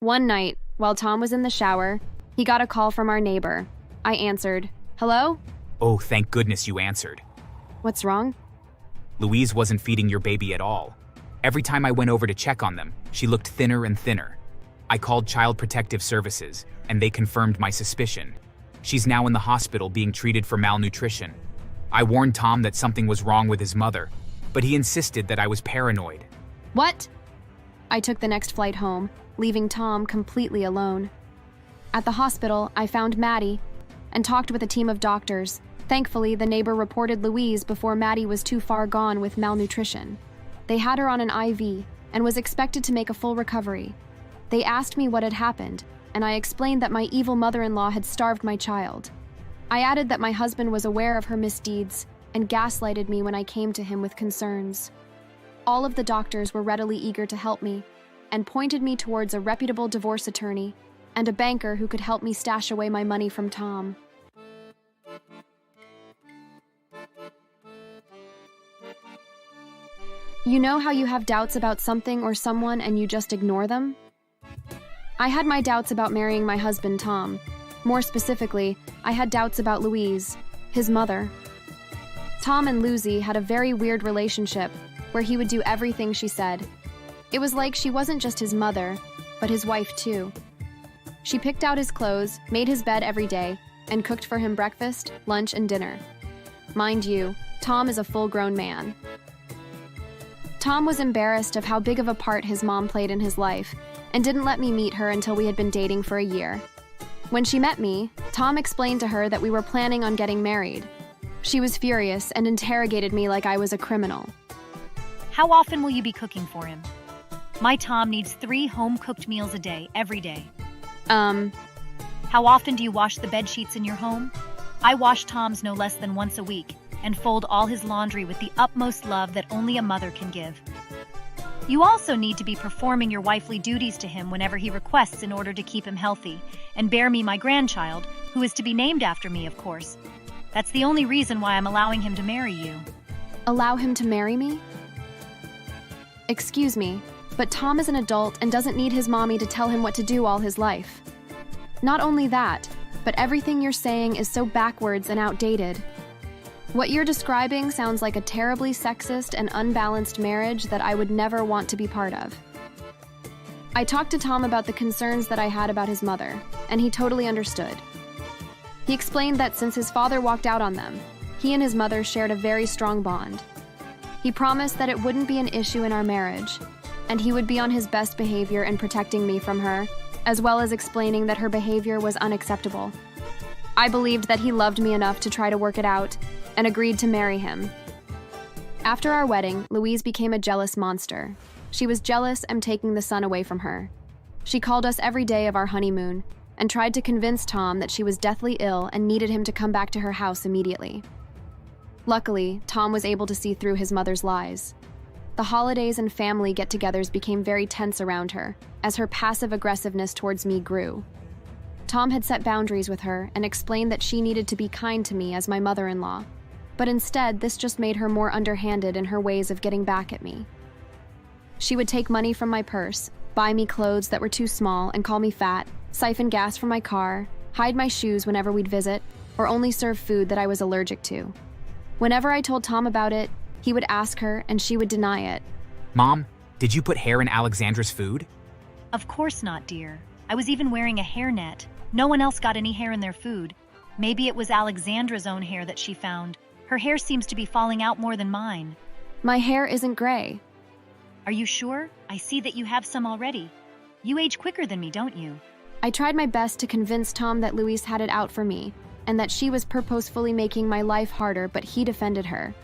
One night, while Tom was in the shower, he got a call from our neighbor. I answered. Hello? Oh, thank goodness you answered. What's wrong? Louise wasn't feeding your baby at all. Every time I went over to check on them, she looked thinner and thinner. I called Child Protective Services, and they confirmed my suspicion. She's now in the hospital being treated for malnutrition. I warned Tom that something was wrong with his mother, but he insisted that I was paranoid. What? I took the next flight home, leaving Tom completely alone. At the hospital, I found Maddie and talked with a team of doctors. Thankfully, the neighbor reported Louise before Maddie was too far gone with malnutrition. They had her on an IV and was expected to make a full recovery. They asked me what had happened, and I explained that my evil mother-in-law had starved my child. I added that my husband was aware of her misdeeds and gaslighted me when I came to him with concerns. All of the doctors were readily eager to help me and pointed me towards a reputable divorce attorney and a banker who could help me stash away my money from Tom. You know how you have doubts about something or someone and you just ignore them? I had my doubts about marrying my husband, Tom. More specifically, I had doubts about Louise, his mother. Tom and Lucy had a very weird relationship where he would do everything she said. It was like she wasn't just his mother, but his wife too. She picked out his clothes, made his bed every day, and cooked for him breakfast, lunch, and dinner. Mind you, Tom is a full-grown man. Tom was embarrassed of how big of a part his mom played in his life and didn't let me meet her until we had been dating for a year. When she met me, Tom explained to her that we were planning on getting married. She was furious and interrogated me like I was a criminal. How often will you be cooking for him? My Tom needs 3 home-cooked meals a day, every day. How often do you wash the bed sheets in your home? I wash Tom's no less than once a week and fold all his laundry with the utmost love that only a mother can give. You also need to be performing your wifely duties to him whenever he requests in order to keep him healthy and bear me my grandchild, who is to be named after me, of course. That's the only reason why I'm allowing him to marry you. Allow him to marry me? Excuse me, but Tom is an adult and doesn't need his mommy to tell him what to do all his life. Not only that, but everything you're saying is so backwards and outdated. What you're describing sounds like a terribly sexist and unbalanced marriage that I would never want to be part of. I talked to Tom about the concerns that I had about his mother, and he totally understood. He explained that since his father walked out on them, he and his mother shared a very strong bond. He promised that it wouldn't be an issue in our marriage, and he would be on his best behavior in protecting me from her, as well as explaining that her behavior was unacceptable. I believed that he loved me enough to try to work it out, and agreed to marry him. After our wedding, Louise became a jealous monster. She was jealous and taking the son away from her. She called us every day of our honeymoon and tried to convince Tom that she was deathly ill and needed him to come back to her house immediately. Luckily, Tom was able to see through his mother's lies. The holidays and family get-togethers became very tense around her as her passive aggressiveness towards me grew. Tom had set boundaries with her and explained that she needed to be kind to me as my mother-in-law. But instead, this just made her more underhanded in her ways of getting back at me. She would take money from my purse, buy me clothes that were too small and call me fat, siphon gas from my car, hide my shoes whenever we'd visit, or only serve food that I was allergic to. Whenever I told Tom about it, he would ask her and she would deny it. Mom, did you put hair in Alexandra's food? Of course not, dear. I was even wearing a hairnet. No one else got any hair in their food. Maybe it was Alexandra's own hair that she found. Her hair seems to be falling out more than mine. My hair isn't gray. Are you sure? I see that you have some already. You age quicker than me, don't you? I tried my best to convince Tom that Louise had it out for me, and that she was purposefully making my life harder, but he defended her.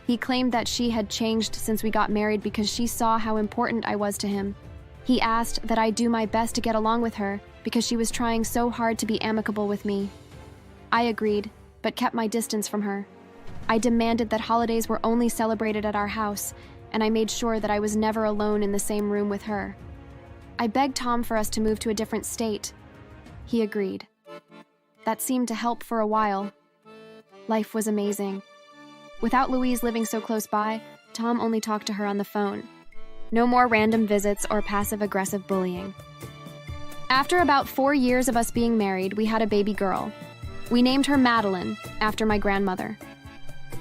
He claimed that she had changed since we got married because she saw how important I was to him. He asked that I do my best to get along with her because she was trying so hard to be amicable with me. I agreed, but kept my distance from her. I demanded that holidays were only celebrated at our house, and I made sure that I was never alone in the same room with her. I begged Tom for us to move to a different state. He agreed. That seemed to help for a while. Life was amazing. Without Louise living so close by, Tom only talked to her on the phone. No more random visits or passive-aggressive bullying. After about 4 years of us being married, we had a baby girl. We named her Madeline, after my grandmother.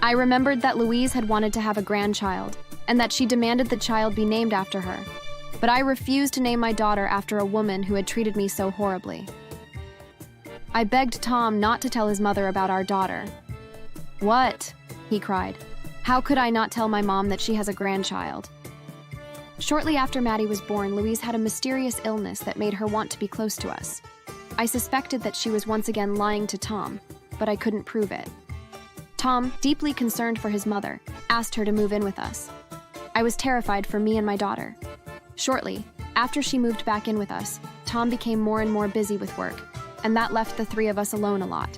I remembered that Louise had wanted to have a grandchild, and that she demanded the child be named after her. But I refused to name my daughter after a woman who had treated me so horribly. I begged Tom not to tell his mother about our daughter. "What?" he cried. "How could I not tell my mom that she has a grandchild?" Shortly after Maddie was born, Louise had a mysterious illness that made her want to be close to us. I suspected that she was once again lying to Tom, but I couldn't prove it. Tom, deeply concerned for his mother, asked her to move in with us. I was terrified for me and my daughter. Shortly, after she moved back in with us, Tom became more and more busy with work, and that left the three of us alone a lot.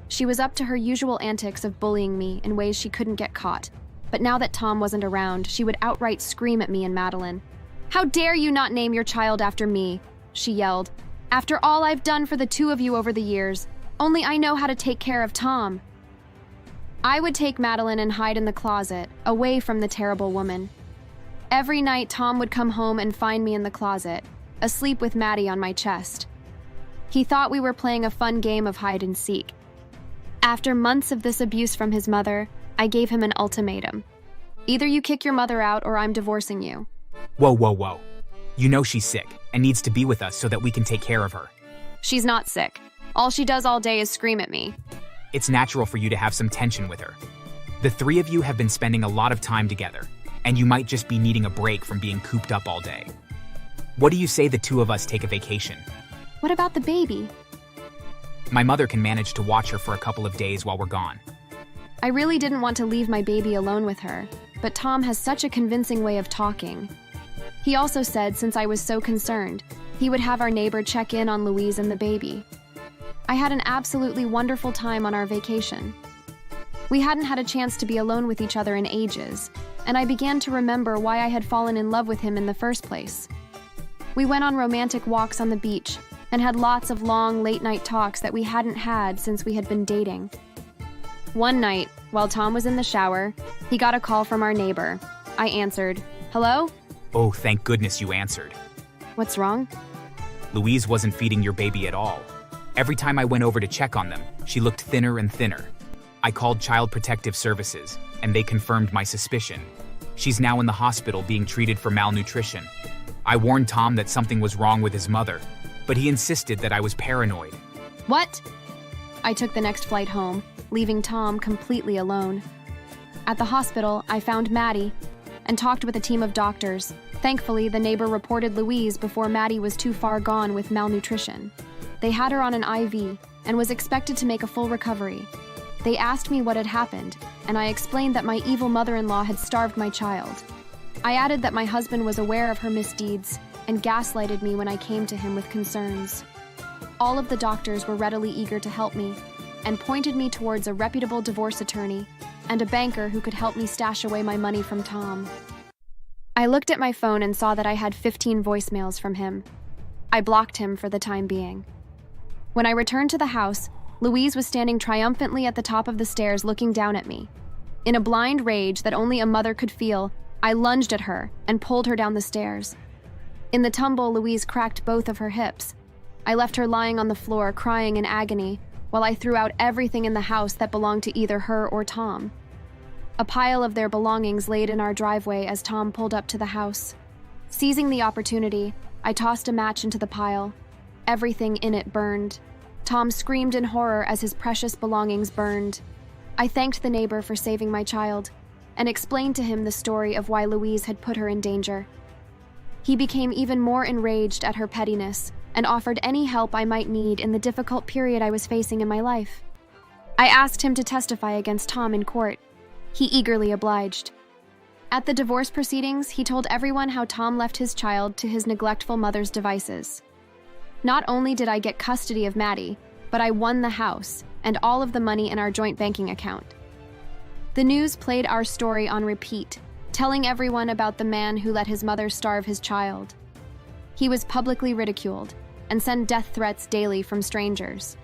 She was up to her usual antics of bullying me in ways she couldn't get caught, but now that Tom wasn't around, she would outright scream at me and Madeline. "How dare you not name your child after me?" she yelled. "After all I've done for the two of you over the years, only I know how to take care of Tom." I would take Madeline and hide in the closet, away from the terrible woman. Every night, Tom would come home and find me in the closet, asleep with Maddie on my chest. He thought we were playing a fun game of hide and seek. After months of this abuse from his mother, I gave him an ultimatum. "Either you kick your mother out or I'm divorcing you." Whoa, whoa, whoa. You know she's sick and needs to be with us so that we can take care of her. "She's not sick. All she does all day is scream at me." It's natural for you to have some tension with her. The three of you have been spending a lot of time together, and you might just be needing a break from being cooped up all day. What do you say the two of us take a vacation? "What about the baby?" My mother can manage to watch her for a couple of days while we're gone. I really didn't want to leave my baby alone with her, but Tom has such a convincing way of talking. He also said since I was so concerned, he would have our neighbor check in on Louise and the baby. I had an absolutely wonderful time on our vacation. We hadn't had a chance to be alone with each other in ages, and I began to remember why I had fallen in love with him in the first place. We went on romantic walks on the beach and had lots of long, late-night talks that we hadn't had since we had been dating. One night, while Tom was in the shower, he got a call from our neighbor. I answered. "Hello?" Oh, thank goodness you answered. "What's wrong?" Louise wasn't feeding your baby at all. Every time I went over to check on them, she looked thinner and thinner. I called Child Protective Services, and they confirmed my suspicion. She's now in the hospital being treated for malnutrition. I warned Tom that something was wrong with his mother, but he insisted that I was paranoid. "What?" I took the next flight home, leaving Tom completely alone. At the hospital, I found Maddie and talked with a team of doctors. Thankfully, the neighbor reported Louise before Maddie was too far gone with malnutrition. They had her on an IV and was expected to make a full recovery. They asked me what had happened, and I explained that my evil mother-in-law had starved my child. I added that my husband was aware of her misdeeds and gaslighted me when I came to him with concerns. All of the doctors were readily eager to help me and pointed me towards a reputable divorce attorney and a banker who could help me stash away my money from Tom. I looked at my phone and saw that I had 15 voicemails from him. I blocked him for the time being. When I returned to the house, Louise was standing triumphantly at the top of the stairs looking down at me. In a blind rage that only a mother could feel, I lunged at her and pulled her down the stairs. In the tumble, Louise cracked both of her hips. I left her lying on the floor, crying in agony, while I threw out everything in the house that belonged to either her or Tom. A pile of their belongings laid in our driveway as Tom pulled up to the house. Seizing the opportunity, I tossed a match into the pile. Everything in it burned. Tom screamed in horror as his precious belongings burned. I thanked the neighbor for saving my child and explained to him the story of why Louise had put her in danger. He became even more enraged at her pettiness and offered any help I might need in the difficult period I was facing in my life. I asked him to testify against Tom in court. He eagerly obliged. At the divorce proceedings, he told everyone how Tom left his child to his neglectful mother's devices. Not only did I get custody of Maddie, but I won the house and all of the money in our joint banking account. The news played our story on repeat, telling everyone about the man who let his mother starve his child. He was publicly ridiculed and sent death threats daily from strangers.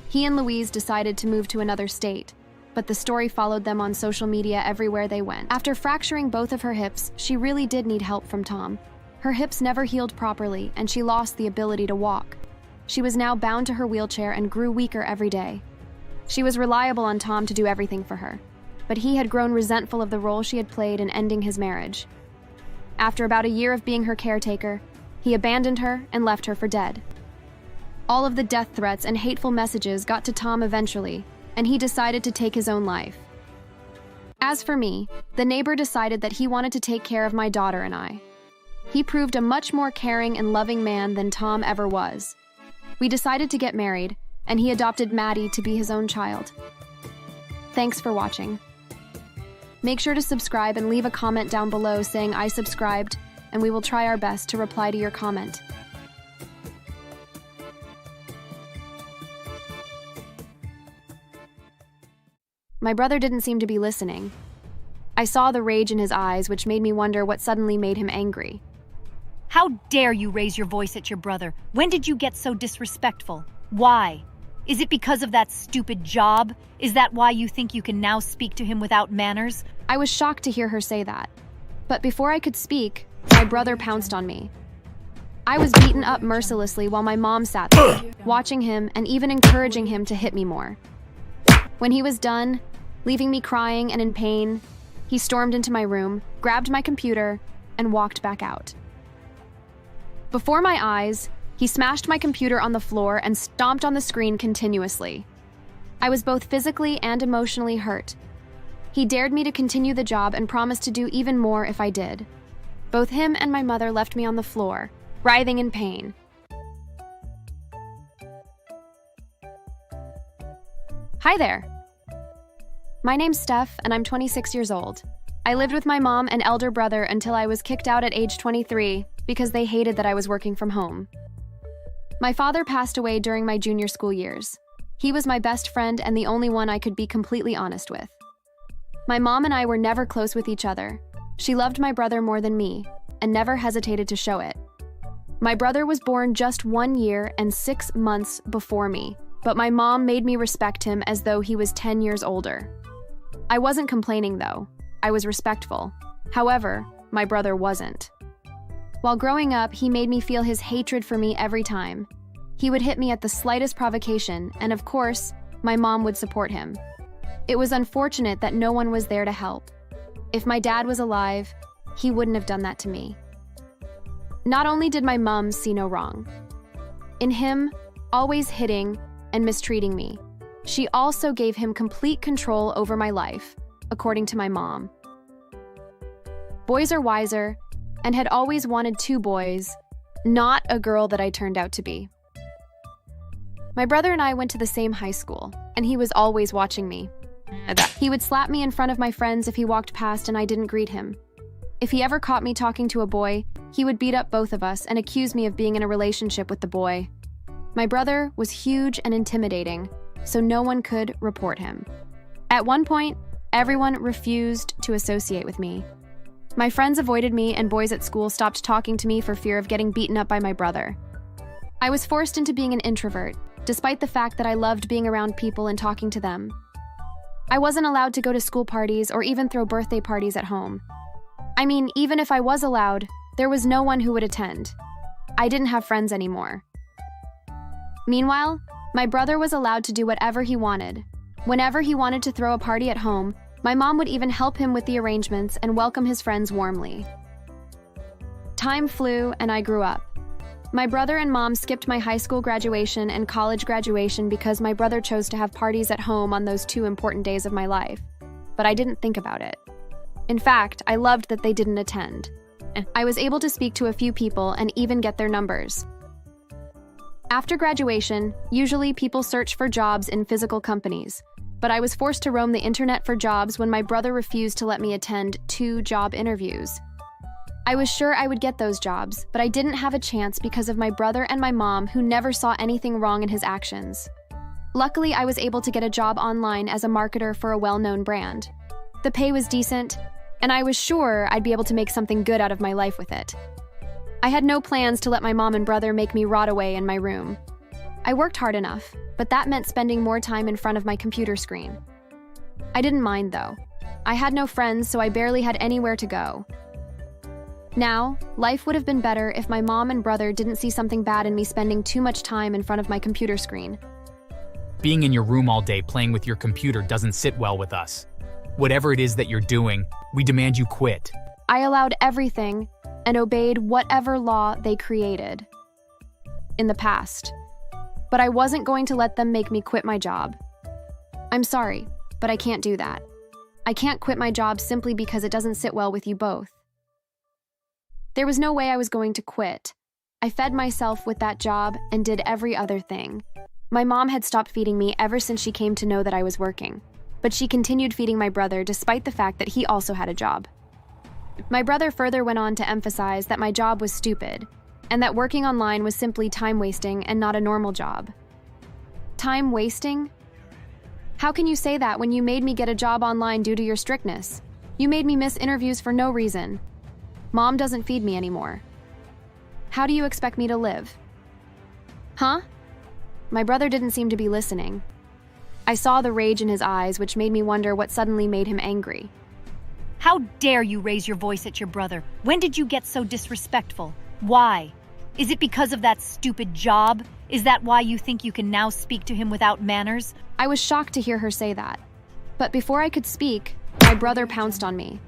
He and Louise decided to move to another state, but the story followed them on social media everywhere they went. After fracturing both of her hips, she really did need help from Tom. Her hips never healed properly, and she lost the ability to walk. She was now bound to her wheelchair and grew weaker every day. She was reliable on Tom to do everything for her, but he had grown resentful of the role she had played in ending his marriage. After about a year of being her caretaker, he abandoned her and left her for dead. All of the death threats and hateful messages got to Tom eventually, and he decided to take his own life. As for me, the neighbor decided that he wanted to take care of my daughter and I. He proved a much more caring and loving man than Tom ever was. We decided to get married, and he adopted Maddie to be his own child. Thanks for watching. Make sure to subscribe and leave a comment down below saying I subscribed, and we will try our best to reply to your comment. My brother didn't seem to be listening. I saw the rage in his eyes, which made me wonder what suddenly made him angry. How dare you raise your voice at your brother? When did you get so disrespectful? Why? Is it because of that stupid job? Is that why you think you can now speak to him without manners? I was shocked to hear her say that. But before I could speak, my brother pounced on me. I was beaten up mercilessly while my mom sat there, watching him and even encouraging him to hit me more. When he was done, leaving me crying and in pain, he stormed into my room, grabbed my computer, and walked back out. Before my eyes, he smashed my computer on the floor and stomped on the screen continuously. I was both physically and emotionally hurt. He dared me to continue the job and promised to do even more if I did. Both him and my mother left me on the floor, writhing in pain. Hi there. My name's Steph, and I'm 26 years old. I lived with my mom and elder brother until I was kicked out at age 23 because they hated that I was working from home. My father passed away during my junior school years. He was my best friend and the only one I could be completely honest with. My mom and I were never close with each other. She loved my brother more than me and never hesitated to show it. My brother was born just 1 year and 6 months before me, but my mom made me respect him as though he was 10 years older. I wasn't complaining though. I was respectful. However, my brother wasn't. While growing up, he made me feel his hatred for me every time. He would hit me at the slightest provocation, and of course, my mom would support him. It was unfortunate that no one was there to help. If my dad was alive, he wouldn't have done that to me. Not only did my mom see no wrong in him always hitting and mistreating me, she also gave him complete control over my life, according to my mom. Boys are wiser, and had always wanted 2 boys, not a girl that I turned out to be. My brother and I went to the same high school, and he was always watching me. He would slap me in front of my friends if he walked past and I didn't greet him. If he ever caught me talking to a boy, he would beat up both of us and accuse me of being in a relationship with the boy. My brother was huge and intimidating, so no one could report him. At one point, everyone refused to associate with me. My friends avoided me and boys at school stopped talking to me for fear of getting beaten up by my brother. I was forced into being an introvert, despite the fact that I loved being around people and talking to them. I wasn't allowed to go to school parties or even throw birthday parties at home. I mean, even if I was allowed, there was no one who would attend. I didn't have friends anymore. Meanwhile, my brother was allowed to do whatever he wanted. Whenever he wanted to throw a party at home, my mom would even help him with the arrangements and welcome his friends warmly. Time flew and I grew up. My brother and mom skipped my high school graduation and college graduation because my brother chose to have parties at home on those 2 important days of my life. But I didn't think about it. In fact, I loved that they didn't attend. I was able to speak to a few people and even get their numbers. After graduation, usually people search for jobs in physical companies, but I was forced to roam the internet for jobs when my brother refused to let me attend 2 job interviews. I was sure I would get those jobs, but I didn't have a chance because of my brother and my mom, who never saw anything wrong in his actions. Luckily, I was able to get a job online as a marketer for a well-known brand. The pay was decent, and I was sure I'd be able to make something good out of my life with it. I had no plans to let my mom and brother make me rot away in my room. I worked hard enough, but that meant spending more time in front of my computer screen. I didn't mind, though. I had no friends, so I barely had anywhere to go. Now, life would have been better if my mom and brother didn't see something bad in me spending too much time in front of my computer screen. Being in your room all day playing with your computer doesn't sit well with us. Whatever it is that you're doing, we demand you quit. I allowed everything and obeyed whatever law they created in the past. But I wasn't going to let them make me quit my job. I'm sorry, but I can't do that. I can't quit my job simply because it doesn't sit well with you both. There was no way I was going to quit. I fed myself with that job and did every other thing. My mom had stopped feeding me ever since she came to know that I was working, but she continued feeding my brother despite the fact that he also had a job. My brother further went on to emphasize that my job was stupid, and that working online was simply time wasting and not a normal job. Time wasting? How can you say that when you made me get a job online due to your strictness? You made me miss interviews for no reason. Mom doesn't feed me anymore. How do you expect me to live? Huh? My brother didn't seem to be listening. I saw the rage in his eyes, which made me wonder what suddenly made him angry. How dare you raise your voice at your brother? When did you get so disrespectful? Why? Is it because of that stupid job? Is that why you think you can now speak to him without manners? I was shocked to hear her say that. But before I could speak, my brother pounced on me.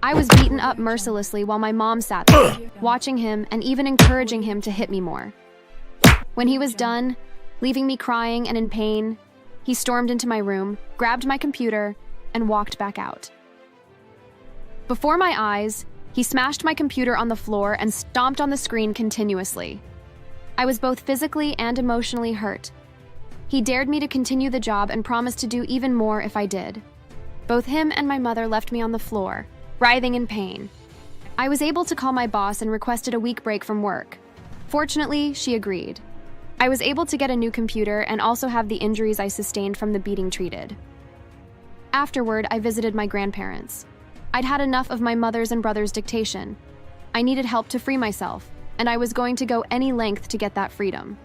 I was beaten up mercilessly while my mom sat there, watching him and even encouraging him to hit me more. When he was done, leaving me crying and in pain, he stormed into my room, grabbed my computer, and walked back out. Before my eyes, he smashed my computer on the floor and stomped on the screen continuously. I was both physically and emotionally hurt. He dared me to continue the job and promised to do even more if I did. Both him and my mother left me on the floor, writhing in pain. I was able to call my boss and requested a week break from work. Fortunately, she agreed. I was able to get a new computer and also have the injuries I sustained from the beating treated. Afterward, I visited my grandparents. I'd had enough of my mother's and brother's dictation. I needed help to free myself, and I was going to go any length to get that freedom.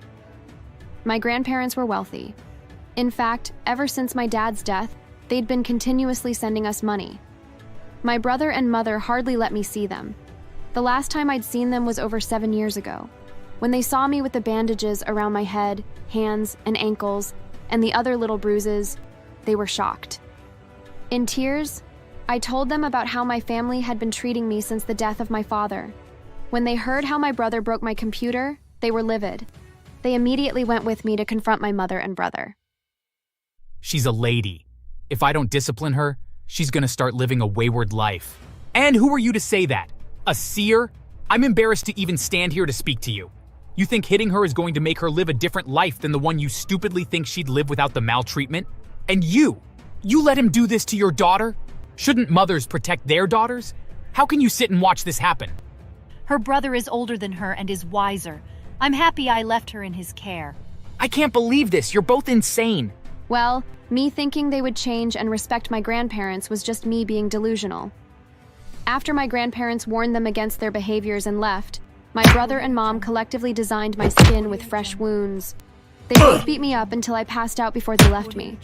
My grandparents were wealthy. In fact, ever since my dad's death, they'd been continuously sending us money. My brother and mother hardly let me see them. The last time I'd seen them was over 7 years ago. When they saw me with the bandages around my head, hands, and ankles, and the other little bruises, they were shocked. In tears, I told them about how my family had been treating me since the death of my father. When they heard how my brother broke my computer, they were livid. They immediately went with me to confront my mother and brother. She's a lady. If I don't discipline her, she's gonna start living a wayward life. And who are you to say that? A seer? I'm embarrassed to even stand here to speak to you. You think hitting her is going to make her live a different life than the one you stupidly think she'd live without the maltreatment? And you let him do this to your daughter? Shouldn't mothers protect their daughters? How can you sit and watch this happen? Her brother is older than her and is wiser. I'm happy I left her in his care. I can't believe this. You're both insane. Well, me thinking they would change and respect my grandparents was just me being delusional. After my grandparents warned them against their behaviors and left, my brother and mom collectively designed my skin with fresh wounds. They both beat me up until I passed out before they left me.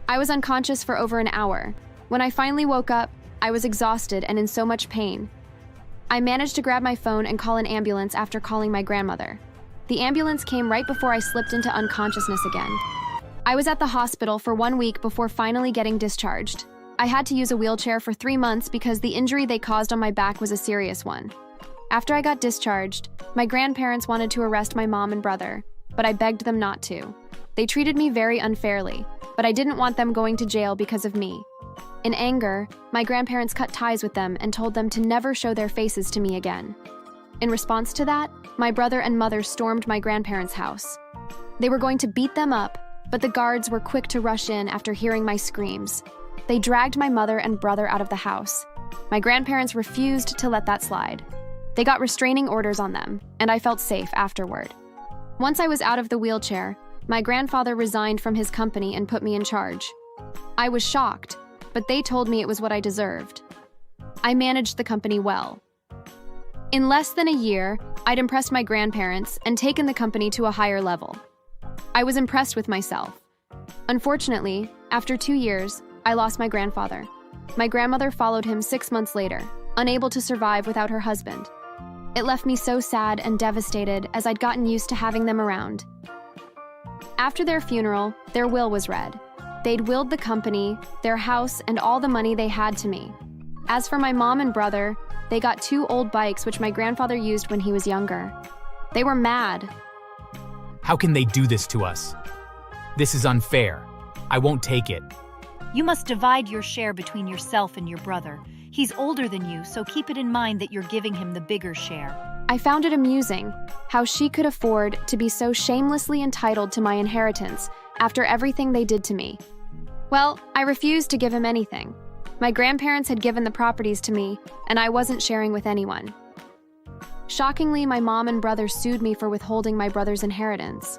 I was unconscious for over an hour. When I finally woke up, I was exhausted and in so much pain. I managed to grab my phone and call an ambulance after calling my grandmother. The ambulance came right before I slipped into unconsciousness again. I was at the hospital for 1 week before finally getting discharged. I had to use a wheelchair for 3 months because the injury they caused on my back was a serious one. After I got discharged, my grandparents wanted to arrest my mom and brother, but I begged them not to. They treated me very unfairly, but I didn't want them going to jail because of me. In anger, my grandparents cut ties with them and told them to never show their faces to me again. In response to that, my brother and mother stormed my grandparents' house. They were going to beat them up, but the guards were quick to rush in after hearing my screams. They dragged my mother and brother out of the house. My grandparents refused to let that slide. They got restraining orders on them, and I felt safe afterward. Once I was out of the wheelchair, my grandfather resigned from his company and put me in charge. I was shocked, but they told me it was what I deserved. I managed the company well. In less than a year, I'd impressed my grandparents and taken the company to a higher level. I was impressed with myself. Unfortunately, after 2 years, I lost my grandfather. My grandmother followed him 6 months later. unable to survive without her husband. It left me so sad and devastated as I'd gotten used to having them around. After their funeral, their will was read. They'd willed the company, their house, and all the money they had to me. As for my mom and brother, they got 2 old bikes which my grandfather used when he was younger. They were mad. How can they do this to us? This is unfair. I won't take it. You must divide your share between yourself and your brother. He's older than you, so keep it in mind that you're giving him the bigger share. I found it amusing how she could afford to be so shamelessly entitled to my inheritance after everything they did to me. Well, I refused to give him anything. My grandparents had given the properties to me, and I wasn't sharing with anyone. Shockingly, my mom and brother sued me for withholding my brother's inheritance.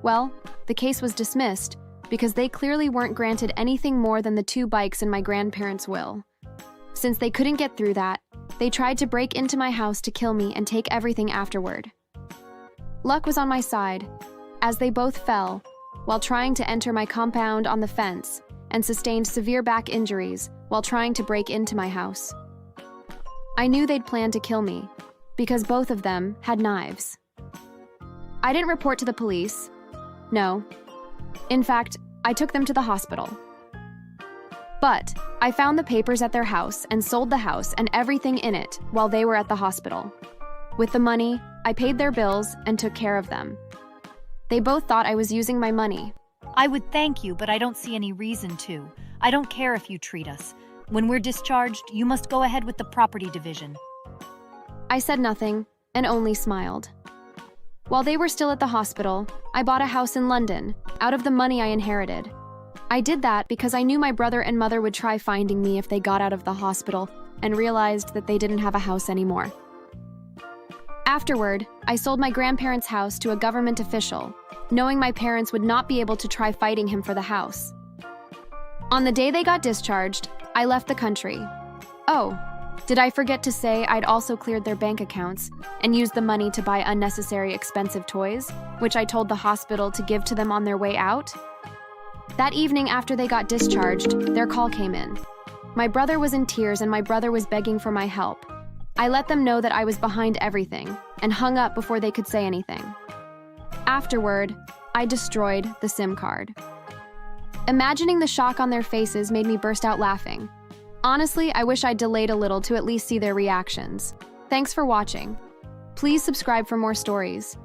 Well, the case was dismissed because they clearly weren't granted anything more than the 2 bikes in my grandparents' will. Since they couldn't get through that, they tried to break into my house to kill me and take everything afterward. Luck was on my side, as they both fell while trying to enter my compound on the fence and sustained severe back injuries while trying to break into my house. I knew they'd planned to kill me because both of them had knives. I didn't report to the police. No. In fact, I took them to the hospital. But I found the papers at their house and sold the house and everything in it while they were at the hospital. With the money, I paid their bills and took care of them. They both thought I was using my money. I would thank you, but I don't see any reason to. I don't care if you treat us. When we're discharged, you must go ahead with the property division. I said nothing and only smiled. While they were still at the hospital, I bought a house in London out of the money I inherited. I did that because I knew my brother and mother would try finding me if they got out of the hospital and realized that they didn't have a house anymore. Afterward, I sold my grandparents' house to a government official, knowing my parents would not be able to try fighting him for the house. On the day they got discharged, I left the country. Oh, did I forget to say I'd also cleared their bank accounts and used the money to buy unnecessary expensive toys, which I told the hospital to give to them on their way out? That evening after they got discharged, their call came in. My brother was in tears and my brother was begging for my help. I let them know that I was behind everything and hung up before they could say anything. Afterward, I destroyed the SIM card. Imagining the shock on their faces made me burst out laughing. Honestly, I wish I'd delayed a little to at least see their reactions. Thanks for watching. Please subscribe for more stories.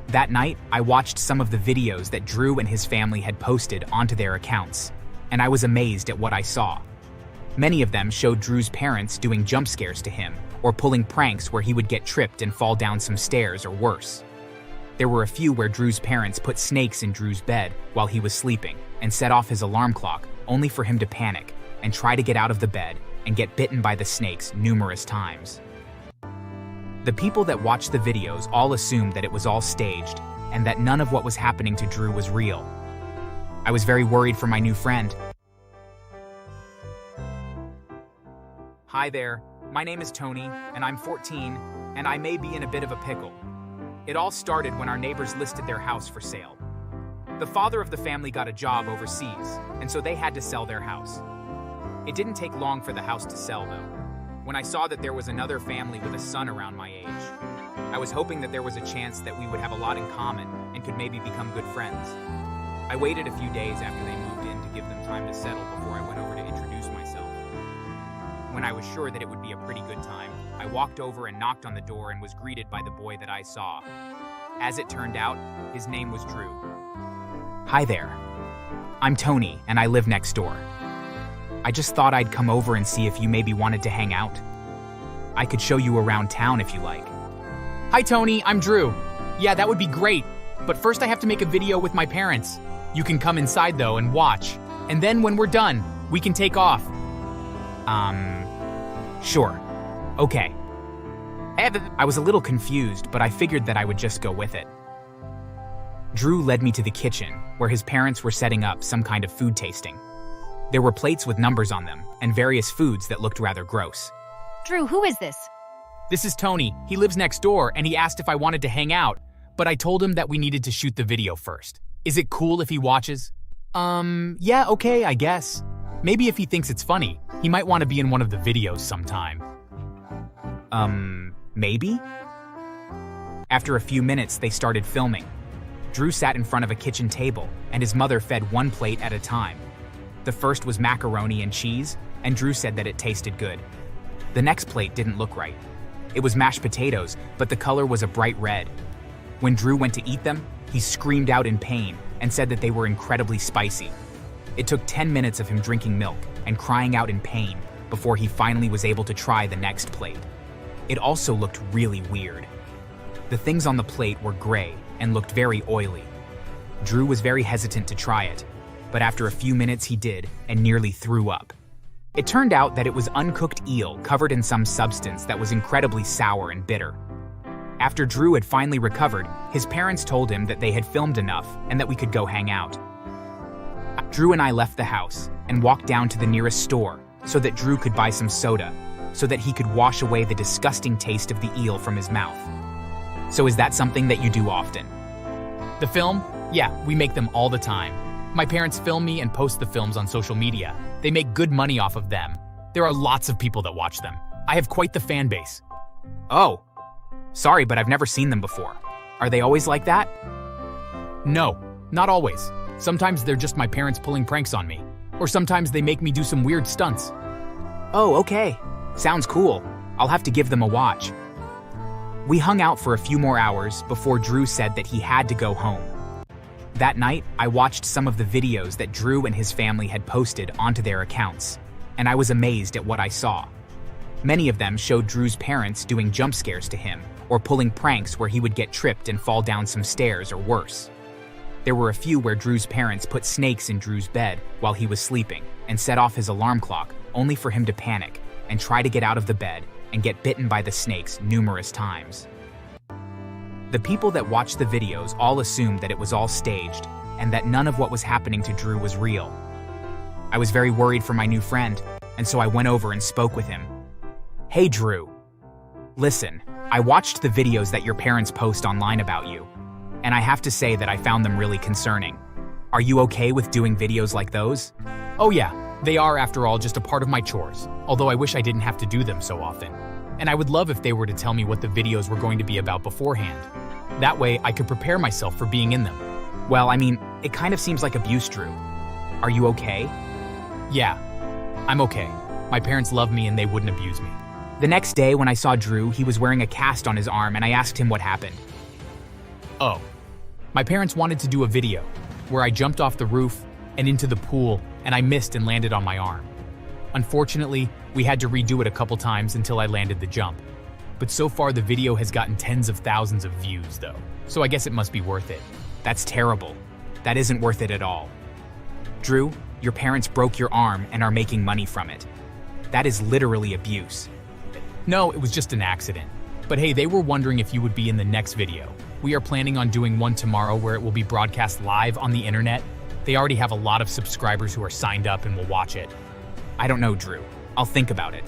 That night, I watched some of the videos that Drew and his family had posted onto their accounts, and I was amazed at what I saw. Many of them showed Drew's parents doing jump scares to him, or pulling pranks where he would get tripped and fall down some stairs or worse. There were a few where Drew's parents put snakes in Drew's bed while he was sleeping and set off his alarm clock only for him to panic and try to get out of the bed and get bitten by the snakes numerous times. The people that watched the videos all assumed that it was all staged and that none of what was happening to Drew was real. I was very worried for my new friend. Hi there, my name is Tony, and I'm 14, and I may be in a bit of a pickle. It all started when our neighbors listed their house for sale. The father of the family got a job overseas, and so they had to sell their house. It didn't take long for the house to sell, though. When I saw that there was another family with a son around my age, I was hoping that there was a chance that we would have a lot in common and could maybe become good friends. I waited a few days after they moved in to give them time to settle before I went over to introduce myself. When I was sure that it would be a pretty good time, I walked over and knocked on the door and was greeted by the boy that I saw. As it turned out, his name was Drew. Hi there. I'm Tony, and I live next door. I just thought I'd come over and see if you maybe wanted to hang out. I could show you around town if you like. Hi Tony, I'm Drew. Yeah, that would be great, but first I have to make a video with my parents. You can come inside though and watch, and then when we're done, we can take off. Sure. Okay. I was a little confused, but I figured that I would just go with it. Drew led me to the kitchen, where his parents were setting up some kind of food tasting. There were plates with numbers on them, and various foods that looked rather gross. Drew, who is this? This is Tony. He lives next door, and he asked if I wanted to hang out. but I told him that we needed to shoot the video first. Is it cool if he watches? Yeah, okay, I guess. Maybe if he thinks it's funny, he might want to be in one of the videos sometime. Maybe? After a few minutes, they started filming. Drew sat in front of a kitchen table, and his mother fed one plate at a time. The first was macaroni and cheese, and Drew said that it tasted good. The next plate didn't look right. It was mashed potatoes, but the color was a bright red. When Drew went to eat them, he screamed out in pain and said that they were incredibly spicy. It took 10 minutes of him drinking milk and crying out in pain before he finally was able to try the next plate. It also looked really weird. The things on the plate were gray and looked very oily. Drew was very hesitant to try it, but after a few minutes he did and nearly threw up. It turned out that it was uncooked eel covered in some substance that was incredibly sour and bitter. After Drew had finally recovered, his parents told him that they had filmed enough and that we could go hang out. Drew and I left the house and walked down to the nearest store so that Drew could buy some soda, so that he could wash away the disgusting taste of the eel from his mouth. So is that something that you do often? The film? Yeah, we make them all the time. My parents film me and post the films on social media. They make good money off of them. There are lots of people that watch them. I have quite the fan base. Oh, sorry, but I've never seen them before. Are they always like that? No, not always. Sometimes they're just my parents pulling pranks on me. Or sometimes they make me do some weird stunts. Oh, okay. Sounds cool. I'll have to give them a watch. We hung out for a few more hours before Drew said that he had to go home. That night, I watched some of the videos that Drew and his family had posted onto their accounts, and I was amazed at what I saw. Many of them showed Drew's parents doing jump scares to him, or pulling pranks where he would get tripped and fall down some stairs or worse. There were a few where Drew's parents put snakes in Drew's bed while he was sleeping and set off his alarm clock only for him to panic and try to get out of the bed and get bitten by the snakes numerous times. The people that watched the videos all assumed that it was all staged and that none of what was happening to Drew was real. I was very worried for my new friend, and so I went over and spoke with him. Hey Drew, listen, I watched the videos that your parents post online about you, and I have to say that I found them really concerning. Are you okay with doing videos like those? Oh yeah, they are after all just a part of my chores, although I wish I didn't have to do them so often. And I would love if they were to tell me what the videos were going to be about beforehand. That way, I could prepare myself for being in them. Well, I mean, it kind of seems like abuse, Drew. Are you okay? Yeah, I'm okay. My parents love me and they wouldn't abuse me. The next day when I saw Drew, he was wearing a cast on his arm and I asked him what happened. Oh, my parents wanted to do a video where I jumped off the roof and into the pool and I missed and landed on my arm. Unfortunately, we had to redo it a couple times until I landed the jump. But so far the video has gotten tens of thousands of views though, so I guess it must be worth it. That's terrible. That isn't worth it at all. Drew, your parents broke your arm and are making money from it. That is literally abuse. No, it was just an accident. But hey, they were wondering if you would be in the next video. We are planning on doing one tomorrow where it will be broadcast live on the internet. They already have a lot of subscribers who are signed up and will watch it. I don't know, Drew. I'll think about it.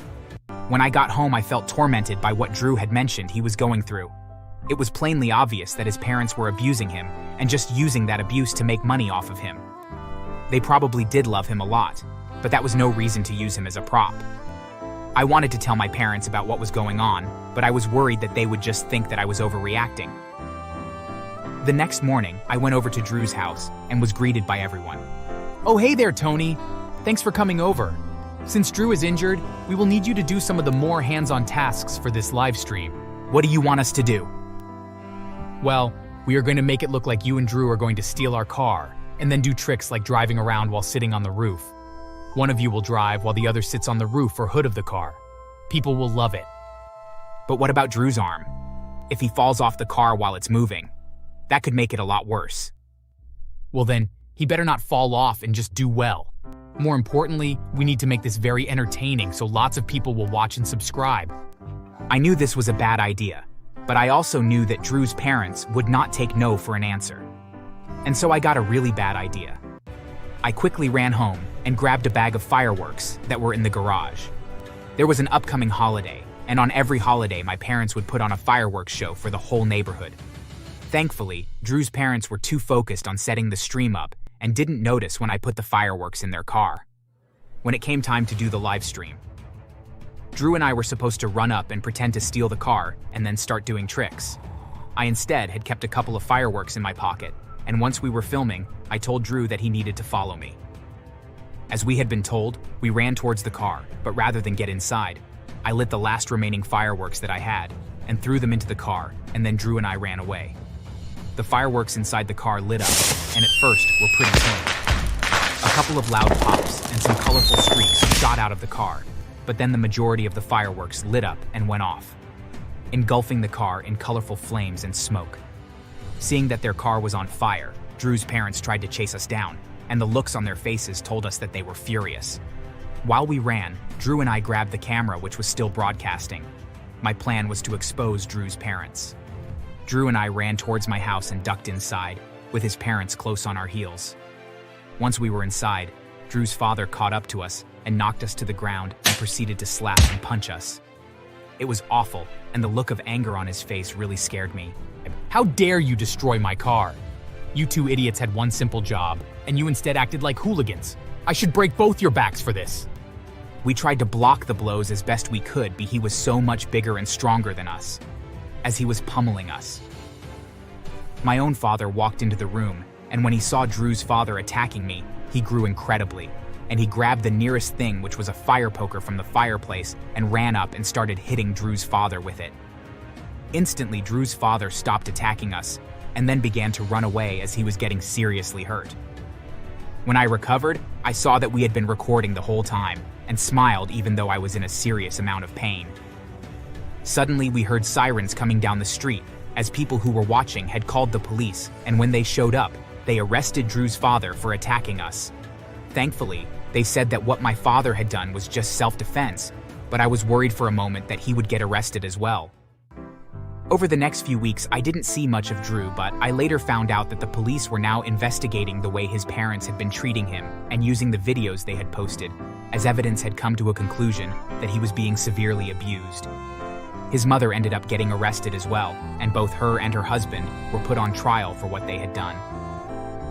When I got home, I felt tormented by what Drew had mentioned he was going through. It was plainly obvious that his parents were abusing him and just using that abuse to make money off of him. They probably did love him a lot, but that was no reason to use him as a prop. I wanted to tell my parents about what was going on, but I was worried that they would just think that I was overreacting. The next morning, I went over to Drew's house and was greeted by everyone. Oh, hey there, Tony. Thanks for coming over. Since Drew is injured, we will need you to do some of the more hands-on tasks for this live stream. What do you want us to do? Well, we are going to make it look like you and Drew are going to steal our car, and then do tricks like driving around while sitting on the roof. One of you will drive while the other sits on the roof or hood of the car. People will love it. But what about Drew's arm? If he falls off the car while it's moving, that could make it a lot worse. Well then, he better not fall off and just do well. More importantly, we need to make this very entertaining so lots of people will watch and subscribe. I knew this was a bad idea, but I also knew that Drew's parents would not take no for an answer. And so I got a really bad idea. I quickly ran home and grabbed a bag of fireworks that were in the garage. There was an upcoming holiday, and on every holiday my parents would put on a fireworks show for the whole neighborhood. Thankfully, Drew's parents were too focused on setting the stream up and didn't notice when I put the fireworks in their car. When it came time to do the live stream, Drew and I were supposed to run up and pretend to steal the car and then start doing tricks. I instead had kept a couple of fireworks in my pocket, and once we were filming, I told Drew that he needed to follow me. As we had been told, we ran towards the car, but rather than get inside, I lit the last remaining fireworks that I had and threw them into the car, and then Drew and I ran away. The fireworks inside the car lit up, and at first were pretty tame. A couple of loud pops and some colorful streaks shot out of the car, but then the majority of the fireworks lit up and went off, engulfing the car in colorful flames and smoke. Seeing that their car was on fire, Drew's parents tried to chase us down, and the looks on their faces told us that they were furious. While we ran, Drew and I grabbed the camera, which was still broadcasting. My plan was to expose Drew's parents. Drew and I ran towards my house and ducked inside, with his parents close on our heels. Once we were inside, Drew's father caught up to us and knocked us to the ground and proceeded to slap and punch us. It was awful, and the look of anger on his face really scared me. How dare you destroy my car? You two idiots had one simple job, and you instead acted like hooligans. I should break both your backs for this. We tried to block the blows as best we could, but he was so much bigger and stronger than us, as he was pummeling us. My own father walked into the room, and when he saw Drew's father attacking me, he grew incredibly, and he grabbed the nearest thing, which was a fire poker from the fireplace, and ran up and started hitting Drew's father with it. Instantly, Drew's father stopped attacking us, and then began to run away as he was getting seriously hurt. When I recovered, I saw that we had been recording the whole time, and smiled even though I was in a serious amount of pain. Suddenly, we heard sirens coming down the street, as people who were watching had called the police, and when they showed up, they arrested Drew's father for attacking us. Thankfully, they said that what my father had done was just self-defense, but I was worried for a moment that he would get arrested as well. Over the next few weeks, I didn't see much of Drew, but I later found out that the police were now investigating the way his parents had been treating him and using the videos they had posted, as evidence had come to a conclusion that he was being severely abused. His mother ended up getting arrested as well, and both her and her husband were put on trial for what they had done.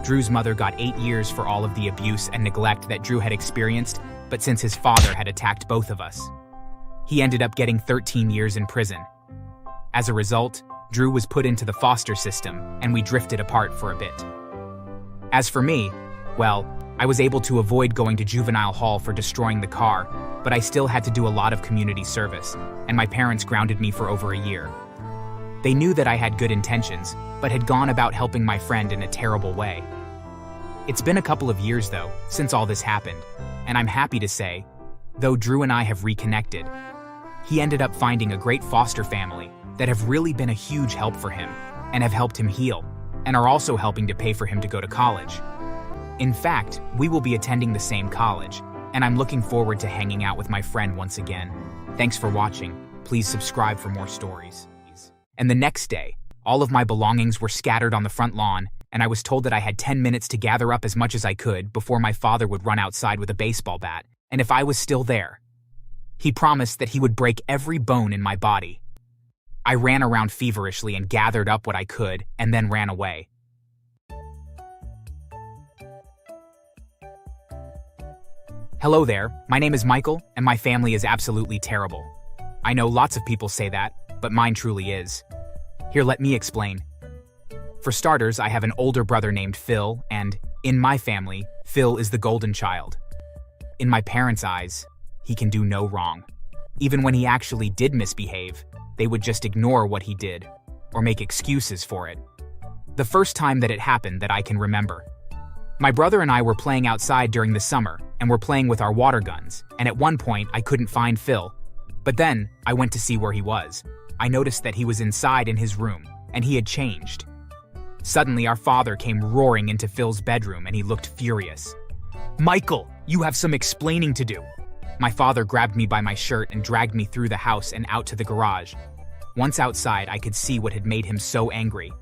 Drew's mother got 8 years for all of the abuse and neglect that Drew had experienced, but since his father had attacked both of us, he ended up getting 13 years in prison. As a result, Drew was put into the foster system, and we drifted apart for a bit. As for me, well, I was able to avoid going to juvenile hall for destroying the car, but I still had to do a lot of community service, and my parents grounded me for over a year. They knew that I had good intentions, but had gone about helping my friend in a terrible way. It's been a couple of years, though, since all this happened, and I'm happy to say, though Drew and I have reconnected, he ended up finding a great foster family that have really been a huge help for him, and have helped him heal, and are also helping to pay for him to go to college. In fact, we will be attending the same college, and I'm looking forward to hanging out with my friend once again. Thanks for watching. Please subscribe for more stories. And the next day, all of my belongings were scattered on the front lawn, and I was told that I had 10 minutes to gather up as much as I could before my father would run outside with a baseball bat, and if I was still there, he promised that he would break every bone in my body. I ran around feverishly and gathered up what I could, and then ran away. Hello there, my name is Michael, and my family is absolutely terrible. I know lots of people say that, but mine truly is. Here, let me explain. For starters, I have an older brother named Phil, and, in my family, Phil is the golden child. In my parents' eyes, he can do no wrong. Even when he actually did misbehave, they would just ignore what he did, or make excuses for it. The first time that it happened that I can remember, my brother and I were playing outside during the summer, and were playing with our water guns, and at one point I couldn't find Phil. But then, I went to see where he was. I noticed that he was inside in his room, and he had changed. Suddenly, our father came roaring into Phil's bedroom, and he looked furious. "Michael, you have some explaining to do." My father grabbed me by my shirt and dragged me through the house and out to the garage. Once outside, I could see what had made him so angry.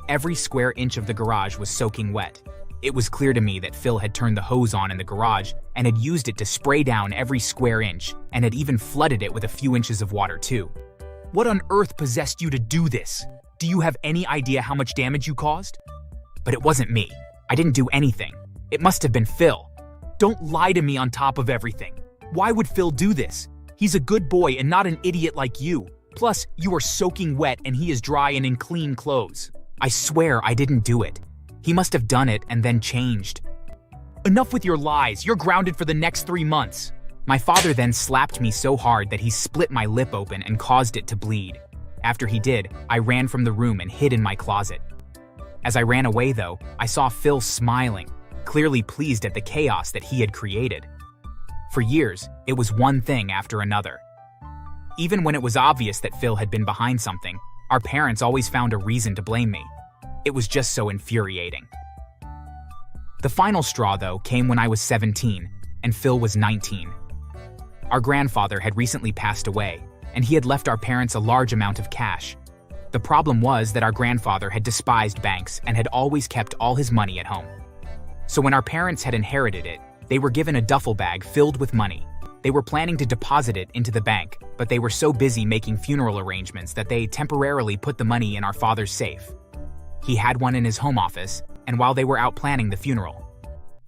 Every square inch of the garage was soaking wet. It was clear to me that Phil had turned the hose on in the garage and had used it to spray down every square inch, and had even flooded it with a few inches of water too. What on earth possessed you to do this? Do you have any idea how much damage you caused? But it wasn't me. I didn't do anything. It must have been Phil. Don't lie to me on top of everything. Why would Phil do this? He's a good boy and not an idiot like you. Plus, you are soaking wet and he is dry and in clean clothes. I swear I didn't do it. He must have done it and then changed. Enough with your lies. You're grounded for the next 3 months. My father then slapped me so hard that he split my lip open and caused it to bleed. After he did, I ran from the room and hid in my closet. As I ran away, though, I saw Phil smiling, clearly pleased at the chaos that he had created. For years, it was one thing after another. Even when it was obvious that Phil had been behind something, our parents always found a reason to blame me. It was just so infuriating. The final straw, though, came when I was 17 and Phil was 19. Our grandfather had recently passed away, and he had left our parents a large amount of cash. The problem was that our grandfather had despised banks and had always kept all his money at home. So when our parents had inherited it, they were given a duffel bag filled with money. They were planning to deposit it into the bank, but they were so busy making funeral arrangements that they temporarily put the money in our father's safe. He had one in his home office, and while they were out planning the funeral,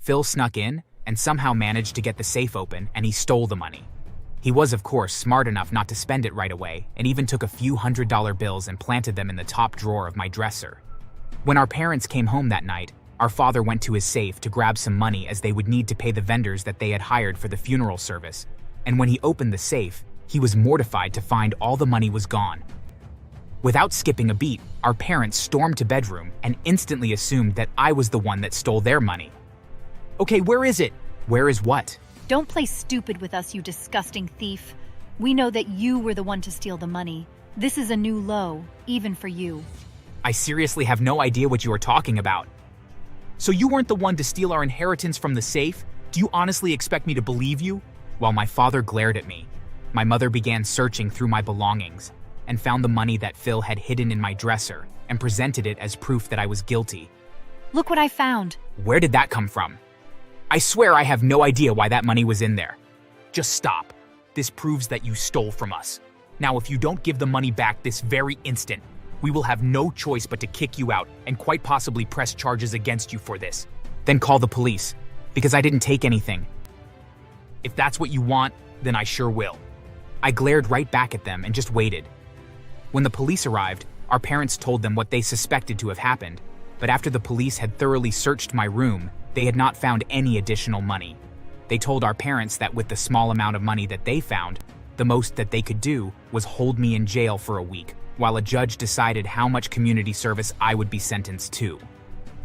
Phil snuck in and somehow managed to get the safe open, and he stole the money. He was, of course, smart enough not to spend it right away, and even took a few $100 bills and planted them in the top drawer of my dresser. When our parents came home that night, our father went to his safe to grab some money as they would need to pay the vendors that they had hired for the funeral service, and when he opened the safe, he was mortified to find all the money was gone. Without skipping a beat, our parents stormed to bedroom and instantly assumed that I was the one that stole their money. Okay, where is it? Where is what? Don't play stupid with us, you disgusting thief. We know that you were the one to steal the money. This is a new low, even for you. I seriously have no idea what you are talking about. So you weren't the one to steal our inheritance from the safe? Do you honestly expect me to believe you? While my father glared at me, my mother began searching through my belongings and found the money that Phil had hidden in my dresser and presented it as proof that I was guilty. Look what I found. Where did that come from? I swear I have no idea why that money was in there. Just stop. This proves that you stole from us. Now, if you don't give the money back this very instant, we will have no choice but to kick you out and quite possibly press charges against you for this. Then call the police, because I didn't take anything. If that's what you want, then I sure will. I glared right back at them and just waited. When the police arrived, our parents told them what they suspected to have happened, but after the police had thoroughly searched my room, they had not found any additional money. They told our parents that with the small amount of money that they found, the most that they could do was hold me in jail for a week, while a judge decided how much community service I would be sentenced to.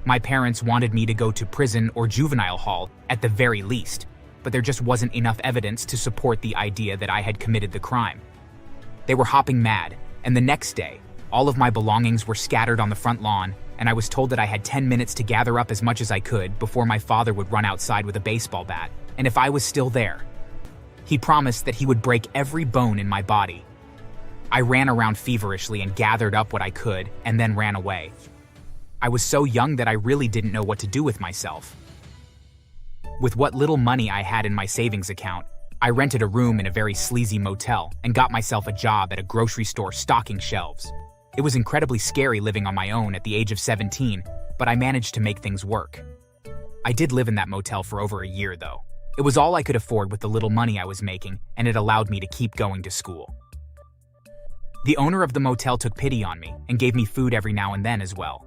My parents wanted me to go to prison or juvenile hall at the very least, but there just wasn't enough evidence to support the idea that I had committed the crime. They were hopping mad, and the next day, all of my belongings were scattered on the front lawn, and I was told that I had 10 minutes to gather up as much as I could before my father would run outside with a baseball bat, and if I was still there, he promised that he would break every bone in my body. I ran around feverishly and gathered up what I could, and then ran away. I was so young that I really didn't know what to do with myself. With what little money I had in my savings account, I rented a room in a very sleazy motel and got myself a job at a grocery store stocking shelves. It was incredibly scary living on my own at the age of 17, but I managed to make things work. I did live in that motel for over a year, though. It was all I could afford with the little money I was making, and it allowed me to keep going to school. The owner of the motel took pity on me and gave me food every now and then as well.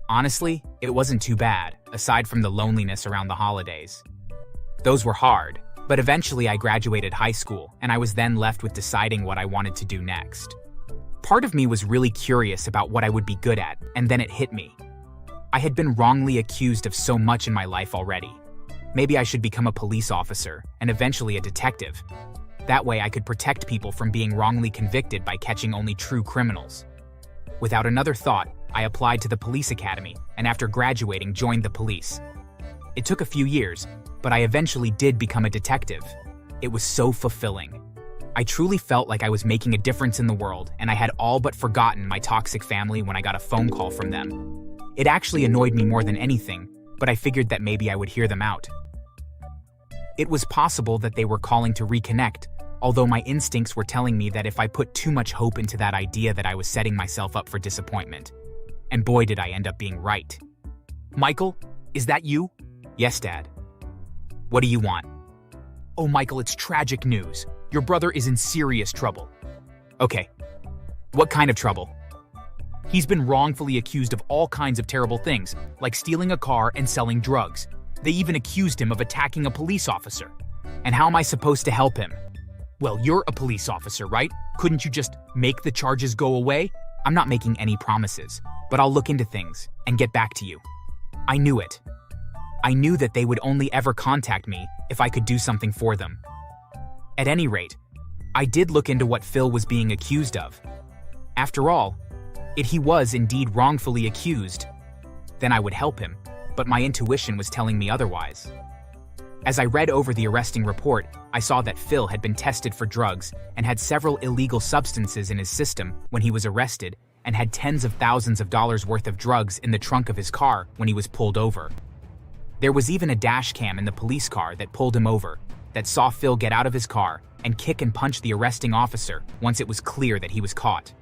Honestly, it wasn't too bad, aside from the loneliness around the holidays. Those were hard, but eventually I graduated high school, and I was then left with deciding what I wanted to do next. Part of me was really curious about what I would be good at, and then it hit me. I had been wrongly accused of so much in my life already. Maybe I should become a police officer, and eventually a detective. That way I could protect people from being wrongly convicted by catching only true criminals. Without another thought, I applied to the police academy, and after graduating, joined the police. It took a few years, but I eventually did become a detective. It was so fulfilling. I truly felt like I was making a difference in the world, and I had all but forgotten my toxic family when I got a phone call from them. It actually annoyed me more than anything, but I figured that maybe I would hear them out. It was possible that they were calling to reconnect, although my instincts were telling me that if I put too much hope into that idea that I was setting myself up for disappointment. And boy, did I end up being right. Michael, is that you? Yes, Dad. What do you want? Oh, Michael, it's tragic news. Your brother is in serious trouble. Okay. What kind of trouble? He's been wrongfully accused of all kinds of terrible things, like stealing a car and selling drugs. They even accused him of attacking a police officer. And how am I supposed to help him? Well, you're a police officer, right? Couldn't you just make the charges go away? I'm not making any promises, but I'll look into things and get back to you. I knew it. I knew that they would only ever contact me if I could do something for them. At any rate, I did look into what Phil was being accused of. After all, if he was indeed wrongfully accused, then I would help him, but my intuition was telling me otherwise. As I read over the arresting report, I saw that Phil had been tested for drugs and had several illegal substances in his system when he was arrested, and had tens of thousands of dollars worth of drugs in the trunk of his car when he was pulled over. There was even a dash cam in the police car that pulled him over that saw Phil get out of his car and kick and punch the arresting officer once it was clear that he was caught.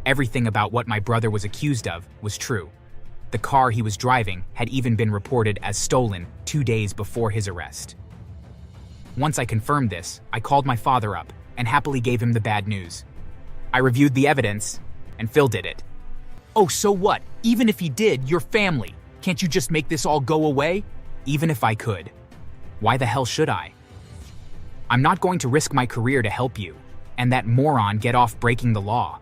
Everything about what my brother was accused of was true. The car he was driving had even been reported as stolen 2 days before his arrest. Once I confirmed this, I called my father up and happily gave him the bad news. I reviewed the evidence, and Phil did it. Oh, so what? Even if he did, you're family. Can't you just make this all go away? Even if I could. Why the hell should I? I'm not going to risk my career to help you, and that moron get off breaking the law.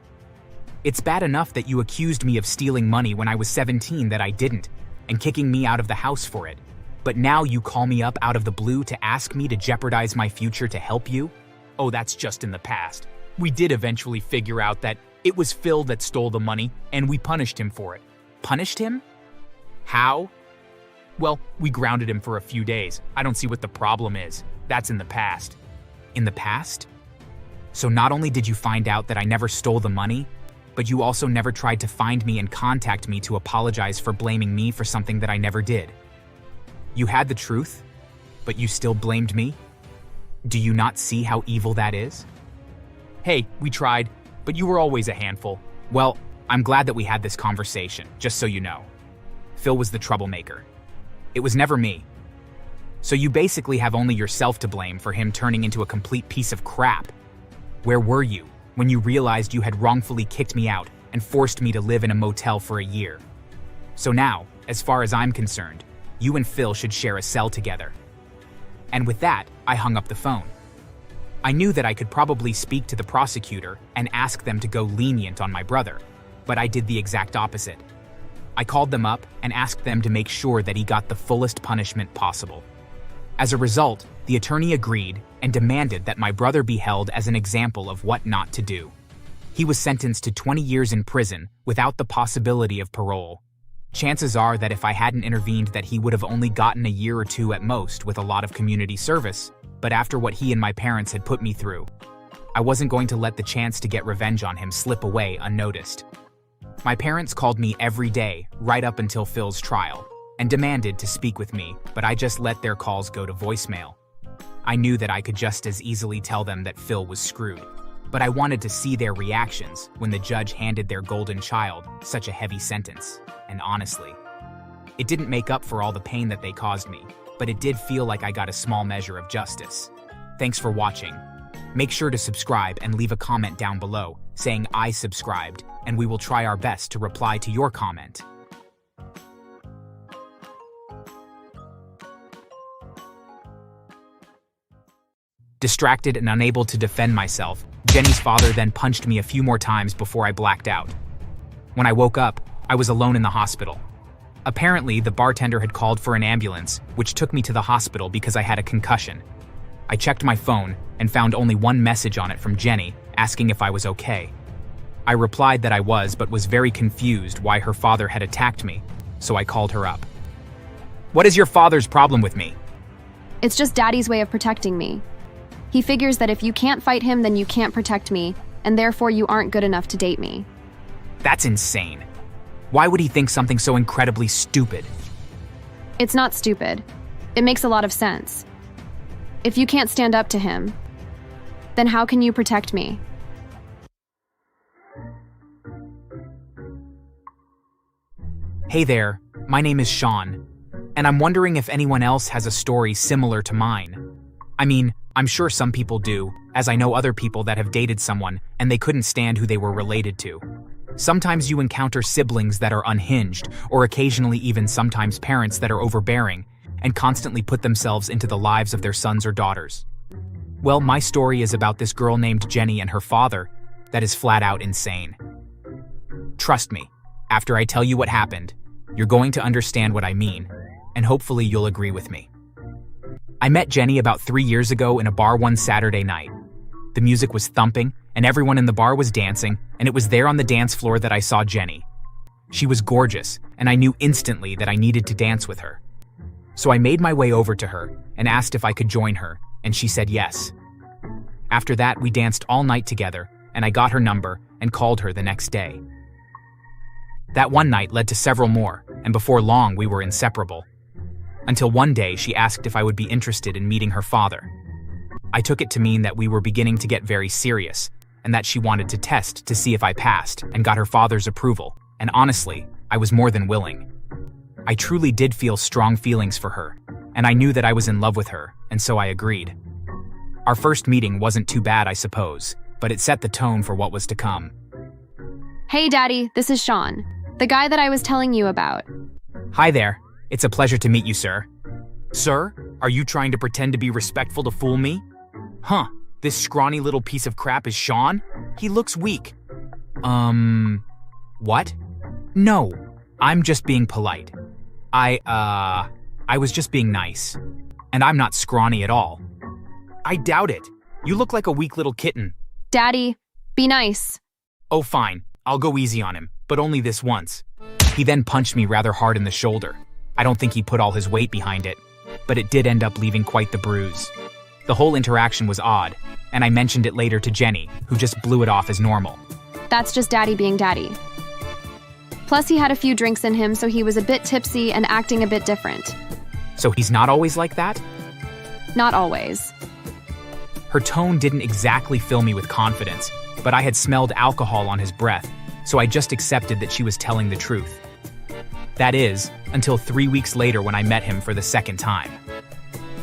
It's bad enough that you accused me of stealing money when I was 17 that I didn't, and kicking me out of the house for it. But now you call me up out of the blue to ask me to jeopardize my future to help you? Oh, that's just in the past. We did eventually figure out that it was Phil that stole the money, and we punished him for it. Punished him? How? Well, we grounded him for a few days. I don't see what the problem is. That's in the past. In the past? So not only did you find out that I never stole the money, but you also never tried to find me and contact me to apologize for blaming me for something that I never did. You had the truth, but you still blamed me? Do you not see how evil that is? Hey, we tried, but you were always a handful. Well, I'm glad that we had this conversation, just so you know. Phil was the troublemaker. It was never me. So you basically have only yourself to blame for him turning into a complete piece of crap. Where were you when you realized you had wrongfully kicked me out and forced me to live in a motel for a year? So now, as far as I'm concerned, you and Phil should share a cell together. And with that, I hung up the phone. I knew that I could probably speak to the prosecutor and ask them to go lenient on my brother, but I did the exact opposite. I called them up and asked them to make sure that he got the fullest punishment possible. As a result, the attorney agreed and demanded that my brother be held as an example of what not to do. He was sentenced to 20 years in prison without the possibility of parole. Chances are that if I hadn't intervened that he would have only gotten a year or two at most with a lot of community service, but after what he and my parents had put me through, I wasn't going to let the chance to get revenge on him slip away unnoticed. My parents called me every day right up until Phil's trial and demanded to speak with me, but I just let their calls go to voicemail. I knew that I could just as easily tell them that Phil was screwed, but I wanted to see their reactions when the judge handed their golden child such a heavy sentence. And honestly, it didn't make up for all the pain that they caused me, but it did feel like I got a small measure of justice. Thanks for watching. Make sure to subscribe and leave a comment down below saying I subscribed, and we will try our best to reply to your comment. Distracted and unable to defend myself, Jenny's father then punched me a few more times before I blacked out. When I woke up, I was alone in the hospital. Apparently, the bartender had called for an ambulance, which took me to the hospital because I had a concussion. I checked my phone and found only one message on it from Jenny, asking if I was okay. I replied that I was, but was very confused why her father had attacked me, so I called her up. What is your father's problem with me? It's just Daddy's way of protecting me. He figures that if you can't fight him, then you can't protect me, and therefore you aren't good enough to date me. That's insane. Why would he think something so incredibly stupid? It's not stupid. It makes a lot of sense. If you can't stand up to him, Then how can you protect me? Hey there, my name is Sean, and I'm wondering if anyone else has a story similar to mine. I mean, I'm sure some people do, as I know other people that have dated someone and they couldn't stand who they were related to. Sometimes you encounter siblings that are unhinged, or occasionally even sometimes parents that are overbearing and constantly put themselves into the lives of their sons or daughters. Well, my story is about this girl named Jenny and her father that is flat out insane. Trust me, after I tell you what happened, you're going to understand what I mean, and hopefully you'll agree with me. I met Jenny about 3 years ago in a bar one Saturday night. The music was thumping, and everyone in the bar was dancing, and it was there on the dance floor that I saw Jenny. She was gorgeous, and I knew instantly that I needed to dance with her. So I made my way over to her and asked if I could join her, and she said yes. After that, we danced all night together, and I got her number and called her the next day. That one night led to several more, and before long we were inseparable. Until one day she asked if I would be interested in meeting her father. I took it to mean that we were beginning to get very serious, and that she wanted to test to see if I passed and got her father's approval, and honestly, I was more than willing. I truly did feel strong feelings for her, and I knew that I was in love with her, and so I agreed. Our first meeting wasn't too bad, I suppose, but it set the tone for what was to come. Hey, Daddy, this is Sean, the guy that I was telling you about. Hi there. It's a pleasure to meet you, sir. Sir, are you trying to pretend to be respectful to fool me? Huh, this scrawny little piece of crap is Sean? He looks weak. What? No, I'm just being polite. I was just being nice. And I'm not scrawny at all. I doubt it. You look like a weak little kitten. Daddy, be nice. Oh, fine. I'll go easy on him, but only this once. He then punched me rather hard in the shoulder. I don't think he put all his weight behind it, but it did end up leaving quite the bruise. The whole interaction was odd, and I mentioned it later to Jenny, who just blew it off as normal. That's just Daddy being Daddy. Plus, he had a few drinks in him, so he was a bit tipsy and acting a bit different. So he's not always like that? Not always. Her tone didn't exactly fill me with confidence, but I had smelled alcohol on his breath, so I just accepted that she was telling the truth. That is, until 3 weeks later when I met him for the second time.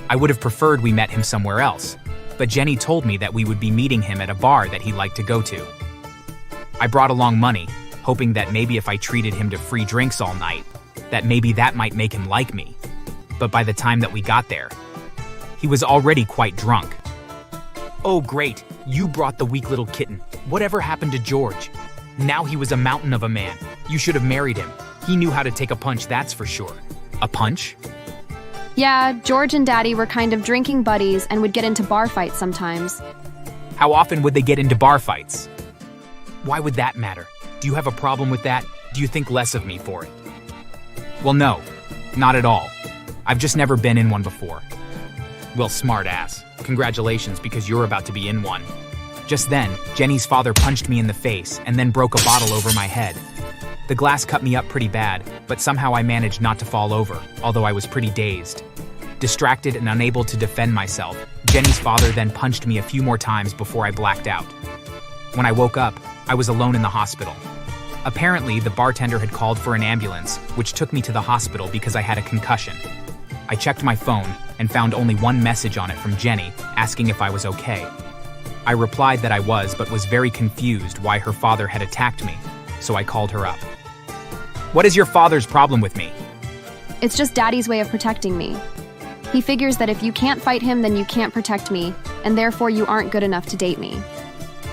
I would have preferred we met him somewhere else, but Jenny told me that we would be meeting him at a bar that he liked to go to. I brought along money, hoping that maybe if I treated him to free drinks all night, that maybe that might make him like me. But by the time that we got there, he was already quite drunk. Oh great, you brought the weak little kitten. Whatever happened to George? Now he was a mountain of a man. You should have married him. He knew how to take a punch, that's for sure. A punch? Yeah, George and Daddy were kind of drinking buddies and would get into bar fights sometimes. How often would they get into bar fights? Why would that matter? Do you have a problem with that? Do you think less of me for it? Well, no, not at all. I've just never been in one before. Well, smart ass. Congratulations, because you're about to be in one. Just then, Jenny's father punched me in the face and then broke a bottle over my head. The glass cut me up pretty bad, but somehow I managed not to fall over, although I was pretty dazed. Distracted and unable to defend myself, Jenny's father then punched me a few more times before I blacked out. When I woke up, I was alone in the hospital. Apparently, the bartender had called for an ambulance, which took me to the hospital because I had a concussion. I checked my phone and found only one message on it from Jenny, asking if I was okay. I replied that I was, but was very confused why her father had attacked me, so I called her up. What is your father's problem with me? It's just Daddy's way of protecting me. He figures that if you can't fight him, then you can't protect me, and therefore you aren't good enough to date me.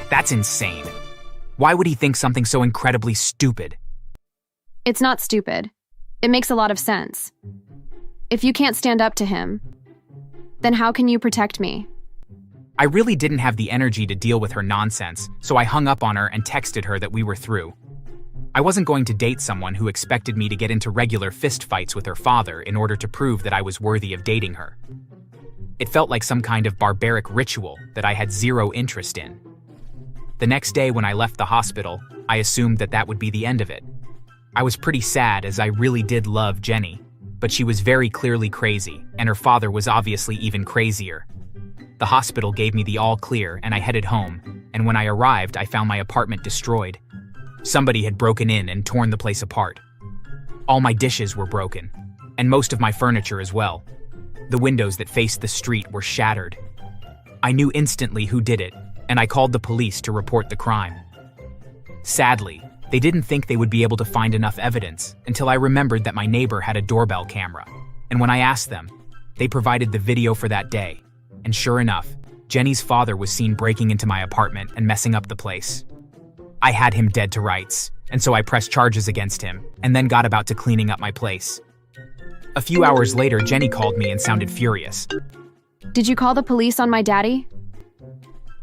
That's insane. Why would he think something so incredibly stupid? It's not stupid. It makes a lot of sense. If you can't stand up to him, then how can you protect me? I really didn't have the energy to deal with her nonsense, so I hung up on her and texted her that we were through. I wasn't going to date someone who expected me to get into regular fist fights with her father in order to prove that I was worthy of dating her. It felt like some kind of barbaric ritual that I had zero interest in. The next day when I left the hospital, I assumed that that would be the end of it. I was pretty sad as I really did love Jenny, but she was very clearly crazy, and her father was obviously even crazier. The hospital gave me the all clear and I headed home, and when I arrived, I found my apartment destroyed. Somebody had broken in and torn the place apart. All my dishes were broken, and most of my furniture as well. The windows that faced the street were shattered. I knew instantly who did it, and I called the police to report the crime. Sadly, they didn't think they would be able to find enough evidence until I remembered that my neighbor had a doorbell camera, and when I asked them, they provided the video for that day. And sure enough, Jenny's father was seen breaking into my apartment and messing up the place. I had him dead to rights, and so I pressed charges against him, and then got about to cleaning up my place. A few hours later, Jenny called me and sounded furious. Did you call the police on my daddy?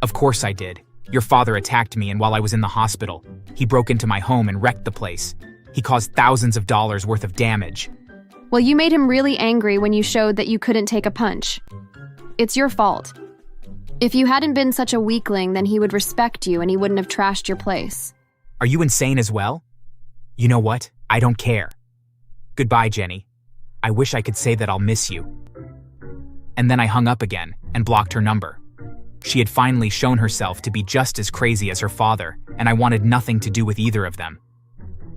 Of course I did. Your father attacked me, and while I was in the hospital, he broke into my home and wrecked the place. He caused thousands of dollars worth of damage. Well, you made him really angry when you showed that you couldn't take a punch. It's your fault. If you hadn't been such a weakling, then he would respect you and he wouldn't have trashed your place. Are you insane as well? You know what? I don't care. Goodbye, Jenny. I wish I could say that I'll miss you. And then I hung up again and blocked her number. She had finally shown herself to be just as crazy as her father, and I wanted nothing to do with either of them.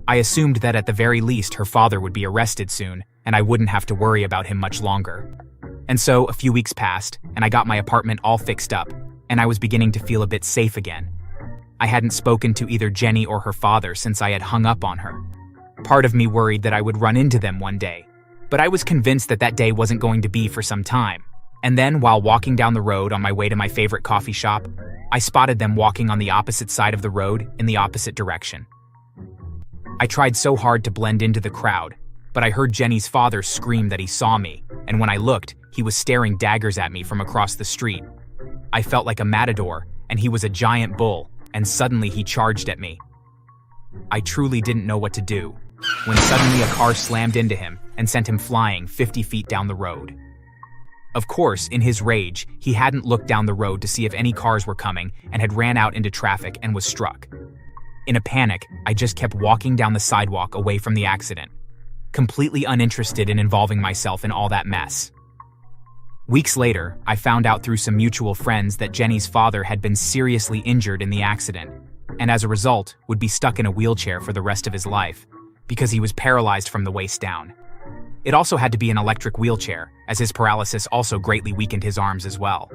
I assumed that at the very least her father would be arrested soon, and I wouldn't have to worry about him much longer. And so a few weeks passed, and I got my apartment all fixed up, and I was beginning to feel a bit safe again. I hadn't spoken to either Jenny or her father since I had hung up on her. Part of me worried that I would run into them one day, but I was convinced that that day wasn't going to be for some time. And then, while walking down the road on my way to my favorite coffee shop, I spotted them walking on the opposite side of the road in the opposite direction. I tried so hard to blend into the crowd, but I heard Jenny's father scream that he saw me, and when I looked, he was staring daggers at me from across the street. I felt like a matador, and he was a giant bull, and suddenly he charged at me. I truly didn't know what to do, when suddenly a car slammed into him and sent him flying 50 feet down the road. Of course, in his rage, he hadn't looked down the road to see if any cars were coming and had ran out into traffic and was struck. In a panic, I just kept walking down the sidewalk away from the accident, completely uninterested in involving myself in all that mess. Weeks later, I found out through some mutual friends that Jenny's father had been seriously injured in the accident, and as a result, would be stuck in a wheelchair for the rest of his life, because he was paralyzed from the waist down. It also had to be an electric wheelchair, as his paralysis also greatly weakened his arms as well.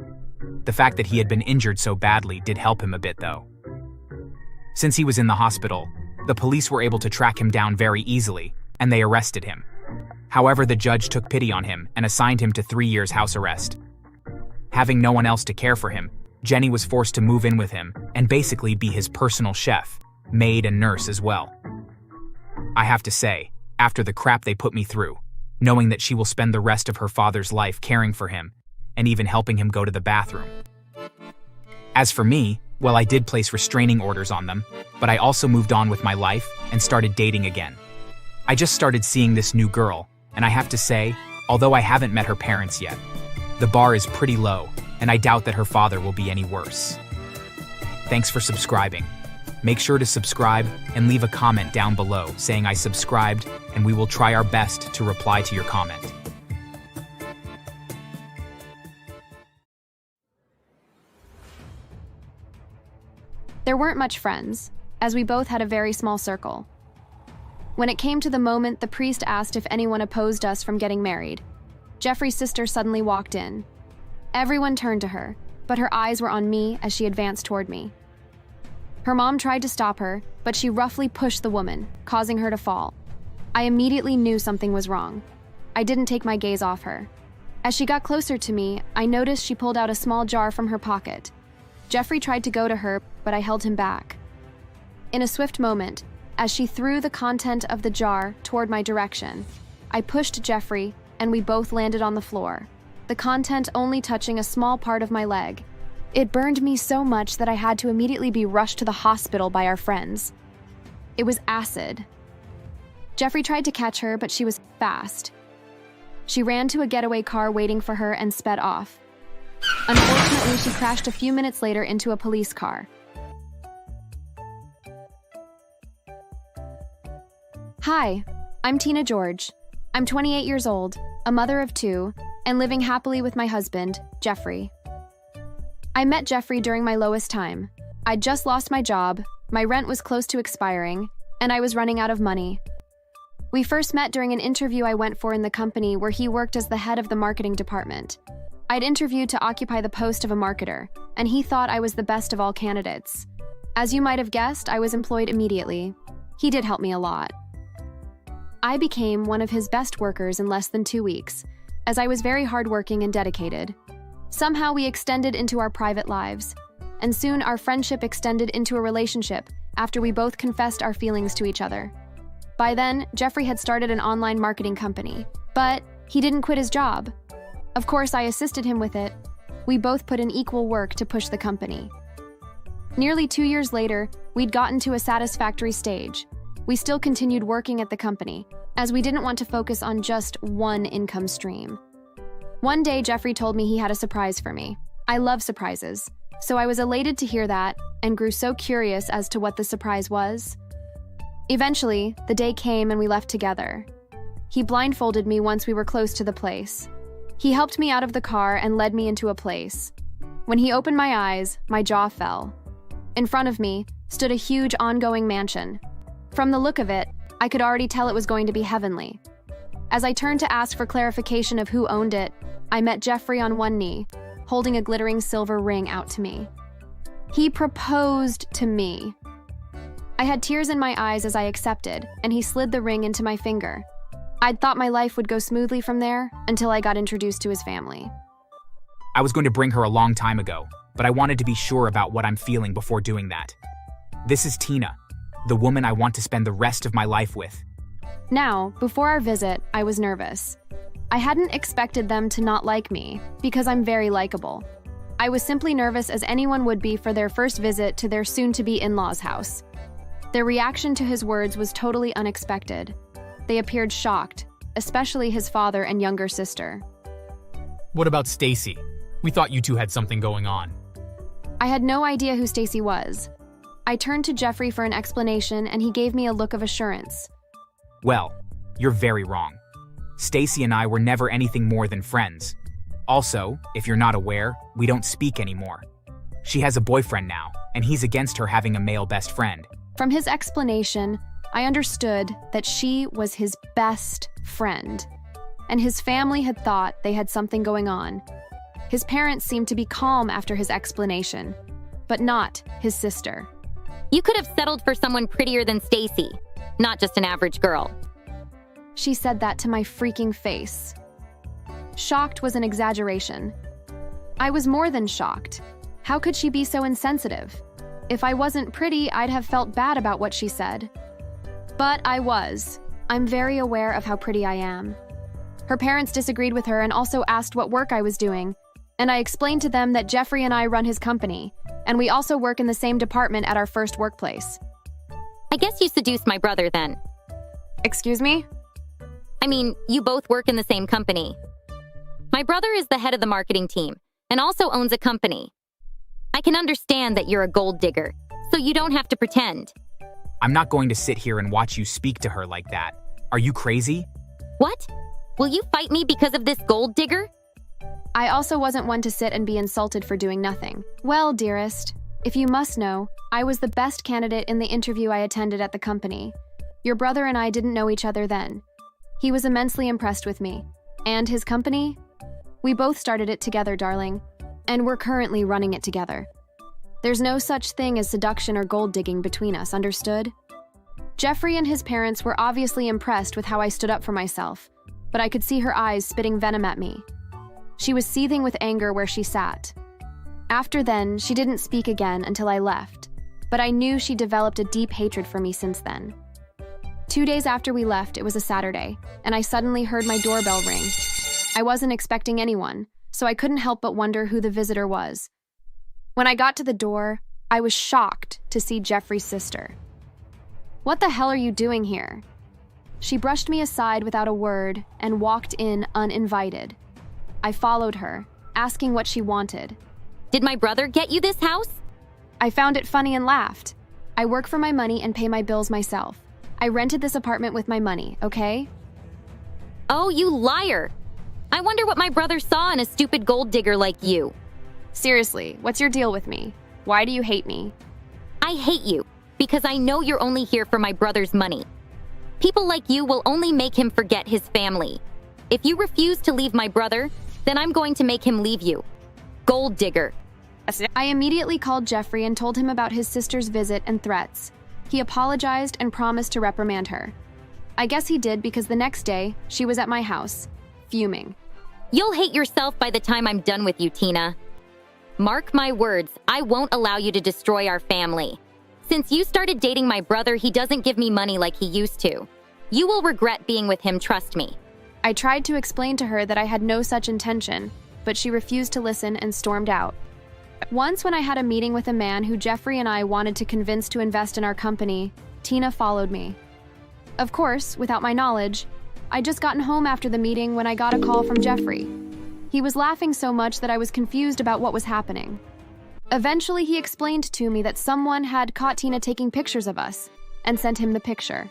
The fact that he had been injured so badly did help him a bit, though. Since he was in the hospital, the police were able to track him down very easily, and they arrested him. However, the judge took pity on him and assigned him to 3 years house arrest. Having no one else to care for him, Jenny was forced to move in with him and basically be his personal chef, maid and nurse as well. I have to say, after the crap they put me through, knowing that she will spend the rest of her father's life caring for him and even helping him go to the bathroom. As for me, well, I did place restraining orders on them, but I also moved on with my life and started dating again. I just started seeing this new girl, and I have to say, although I haven't met her parents yet, the bar is pretty low, and I doubt that her father will be any worse. Thanks for subscribing. Make sure to subscribe and leave a comment down below saying I subscribed, and we will try our best to reply to your comment. There weren't much friends, as we both had a very small circle. When it came to the moment the priest asked if anyone opposed us from getting married, Jeffrey's sister suddenly walked in. Everyone turned to her, but her eyes were on me as she advanced toward me. Her mom tried to stop her, but she roughly pushed the woman, causing her to fall. I immediately knew something was wrong. I didn't take my gaze off her. As she got closer to me, I noticed she pulled out a small jar from her pocket. Jeffrey tried to go to her, but I held him back. In a swift moment, as she threw the content of the jar toward my direction, I pushed Jeffrey, and we both landed on the floor, the content only touching a small part of my leg. It burned me so much that I had to immediately be rushed to the hospital by our friends. It was acid. Jeffrey tried to catch her, but she was fast. She ran to a getaway car waiting for her and sped off. Unfortunately, she crashed a few minutes later into a police car. Hi, I'm Tina George. I'm 28 years old, a mother of 2, and living happily with my husband, Jeffrey. I met Jeffrey during my lowest time. I'd just lost my job, my rent was close to expiring, and I was running out of money. We first met during an interview I went for in the company where he worked as the head of the marketing department. I'd interviewed to occupy the post of a marketer, and he thought I was the best of all candidates. As you might have guessed, I was employed immediately. He did help me a lot. I became one of his best workers in less than 2 weeks, as I was very hardworking and dedicated. Somehow we extended into our private lives, and soon our friendship extended into a relationship after we both confessed our feelings to each other. By then, Jeffrey had started an online marketing company, but he didn't quit his job. Of course, I assisted him with it. We both put in equal work to push the company. Nearly 2 years later, we'd gotten to a satisfactory stage. We still continued working at the company, as we didn't want to focus on just one income stream. One day, Jeffrey told me he had a surprise for me. I love surprises, so I was elated to hear that and grew so curious as to what the surprise was. Eventually, the day came and we left together. He blindfolded me once we were close to the place. He helped me out of the car and led me into a place. When he opened my eyes, my jaw fell. In front of me stood a huge ongoing mansion. From the look of it, I could already tell it was going to be heavenly. As I turned to ask for clarification of who owned it, I met Jeffrey on one knee, holding a glittering silver ring out to me. He proposed to me. I had tears in my eyes as I accepted, and he slid the ring into my finger. I'd thought my life would go smoothly from there until I got introduced to his family. I was going to bring her a long time ago, but I wanted to be sure about what I'm feeling before doing that. This is Tina, the woman I want to spend the rest of my life with. Now, before our visit, I was nervous. I hadn't expected them to not like me, because I'm very likable. I was simply nervous as anyone would be for their first visit to their soon-to-be in-laws' house. Their reaction to his words was totally unexpected. They appeared shocked, especially his father and younger sister. What about Stacy? We thought you two had something going on. I had no idea who Stacy was. I turned to Jeffrey for an explanation, and he gave me a look of assurance. Well, you're very wrong. Stacy and I were never anything more than friends. Also, if you're not aware, we don't speak anymore. She has a boyfriend now, and he's against her having a male best friend. From his explanation, I understood that she was his best friend, and his family had thought they had something going on. His parents seemed to be calm after his explanation, but not his sister. You could have settled for someone prettier than Stacy, not just an average girl. She said that to my freaking face. Shocked was an exaggeration. I was more than shocked. How could she be so insensitive? If I wasn't pretty, I'd have felt bad about what she said. But I was. I'm very aware of how pretty I am. Her parents disagreed with her and also asked what work I was doing, and I explained to them that Jeffrey and I run his company, and we also work in the same department at our first workplace. I guess you seduced my brother then. Excuse me? I mean, you both work in the same company. My brother is the head of the marketing team and also owns a company. I can understand that you're a gold digger, so you don't have to pretend. I'm not going to sit here and watch you speak to her like that. Are you crazy? What? Will you fight me because of this gold digger? I also wasn't one to sit and be insulted for doing nothing. Well, dearest, if you must know, I was the best candidate in the interview I attended at the company. Your brother and I didn't know each other then. He was immensely impressed with me. And his company? We both started it together, darling, and we're currently running it together. There's no such thing as seduction or gold digging between us, understood? Jeffrey and his parents were obviously impressed with how I stood up for myself, but I could see her eyes spitting venom at me. She was seething with anger where she sat. After then, she didn't speak again until I left, but I knew she developed a deep hatred for me since then. 2 days after we left, it was a Saturday, and I suddenly heard my doorbell ring. I wasn't expecting anyone, so I couldn't help but wonder who the visitor was. When I got to the door, I was shocked to see Jeffrey's sister. "What the hell are you doing here?" She brushed me aside without a word and walked in uninvited. I followed her, asking what she wanted. Did my brother get you this house? I found it funny and laughed. I work for my money and pay my bills myself. I rented this apartment with my money, okay? Oh, you liar! I wonder what my brother saw in a stupid gold digger like you. Seriously, what's your deal with me? Why do you hate me? I hate you because I know you're only here for my brother's money. People like you will only make him forget his family. If you refuse to leave my brother, then I'm going to make him leave you. Gold digger. I immediately called Jeffrey and told him about his sister's visit and threats. He apologized and promised to reprimand her. I guess he did because the next day, she was at my house, fuming. You'll hate yourself by the time I'm done with you, Tina. Mark my words, I won't allow you to destroy our family. Since you started dating my brother, he doesn't give me money like he used to. You will regret being with him, trust me. I tried to explain to her that I had no such intention, but she refused to listen and stormed out. Once when I had a meeting with a man who Jeffrey and I wanted to convince to invest in our company, Tina followed me. Of course, without my knowledge, I'd just gotten home after the meeting when I got a call from Jeffrey. He was laughing so much that I was confused about what was happening. Eventually, he explained to me that someone had caught Tina taking pictures of us and sent him the picture.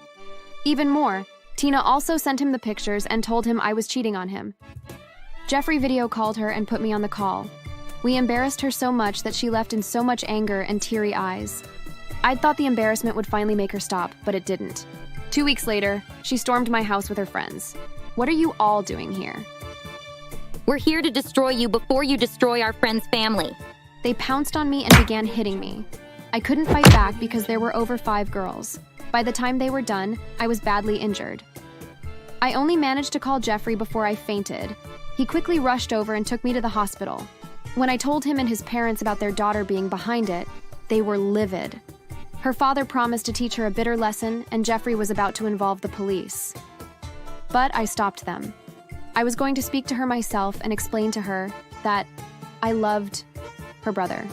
Even more, Tina also sent him the pictures and told him I was cheating on him. Jeffrey video called her and put me on the call. We embarrassed her so much that she left in so much anger and teary eyes. I'd thought the embarrassment would finally make her stop, but it didn't. 2 weeks later, she stormed my house with her friends. What are you all doing here? We're here to destroy you before you destroy our friend's family. They pounced on me and began hitting me. I couldn't fight back because there were over 5 girls. By the time they were done, I was badly injured. I only managed to call Jeffrey before I fainted. He quickly rushed over and took me to the hospital. When I told him and his parents about their daughter being behind it, they were livid. Her father promised to teach her a bitter lesson, and Jeffrey was about to involve the police. But I stopped them. I was going to speak to her myself and explain to her that I loved her brother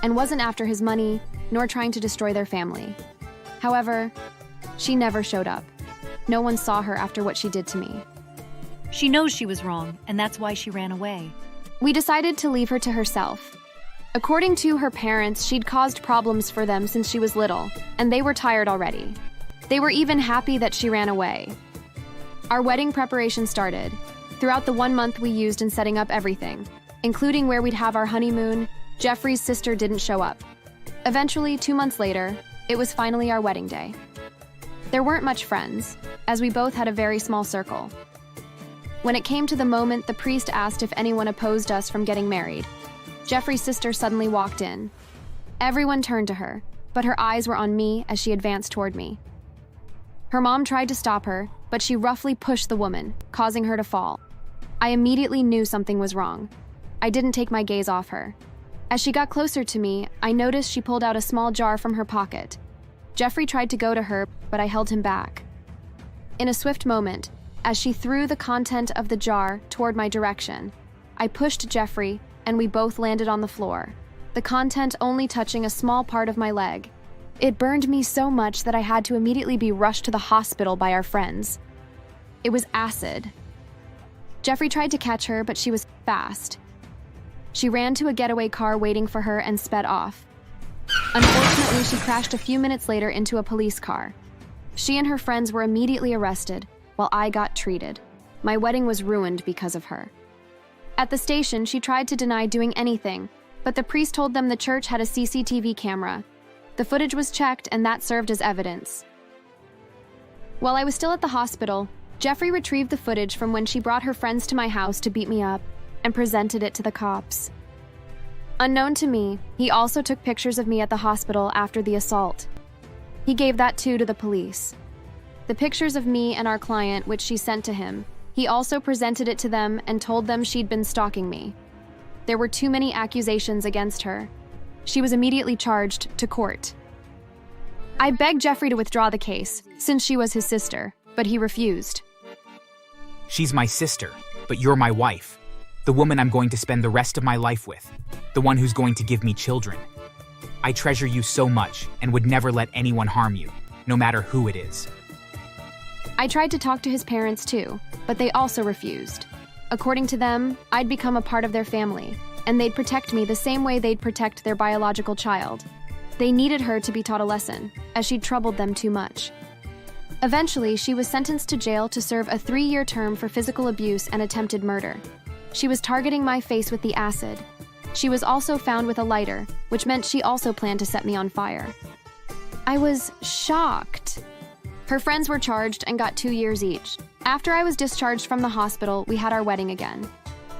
and wasn't after his money nor trying to destroy their family. However, she never showed up. No one saw her after what she did to me. She knows she was wrong, and that's why she ran away. We decided to leave her to herself. According to her parents, she'd caused problems for them since she was little, and they were tired already. They were even happy that she ran away. Our wedding preparation started. Throughout the 1 month we used in setting up everything, including where we'd have our honeymoon, Jeffrey's sister didn't show up. Eventually, 2 months later, it was finally our wedding day. There weren't much friends, as we both had a very small circle. When it came to the moment, the priest asked if anyone opposed us from getting married. Jeffrey's sister suddenly walked in. Everyone turned to her, but her eyes were on me as she advanced toward me. Her mom tried to stop her, but she roughly pushed the woman, causing her to fall. I immediately knew something was wrong. I didn't take my gaze off her. As she got closer to me, I noticed she pulled out a small jar from her pocket. Jeffrey tried to go to her, but I held him back. In a swift moment, as she threw the content of the jar toward my direction, I pushed Jeffrey, and we both landed on the floor, the content only touching a small part of my leg. It burned me so much that I had to immediately be rushed to the hospital by our friends. It was acid. Jeffrey tried to catch her, but she was fast. She ran to a getaway car waiting for her and sped off. Unfortunately, she crashed a few minutes later into a police car. She and her friends were immediately arrested, while I got treated. My wedding was ruined because of her. At the station, she tried to deny doing anything, but the priest told them the church had a CCTV camera. The footage was checked, and that served as evidence. While I was still at the hospital, Jeffrey retrieved the footage from when she brought her friends to my house to beat me up and presented it to the cops. Unknown to me, he also took pictures of me at the hospital after the assault. He gave that too to the police. The pictures of me and our client, which she sent to him, he also presented it to them and told them she'd been stalking me. There were too many accusations against her. She was immediately charged to court. I begged Jeffrey to withdraw the case, since she was his sister, but he refused. She's my sister, but you're my wife. The woman I'm going to spend the rest of my life with. The one who's going to give me children. I treasure you so much and would never let anyone harm you, no matter who it is. I tried to talk to his parents too, but they also refused. According to them, I'd become a part of their family, and they'd protect me the same way they'd protect their biological child. They needed her to be taught a lesson, as she'd troubled them too much. Eventually, she was sentenced to jail to serve a 3-year term for physical abuse and attempted murder. She was targeting my face with the acid. She was also found with a lighter, which meant she also planned to set me on fire. I was shocked. Her friends were charged and got 2 years each. After I was discharged from the hospital, we had our wedding again.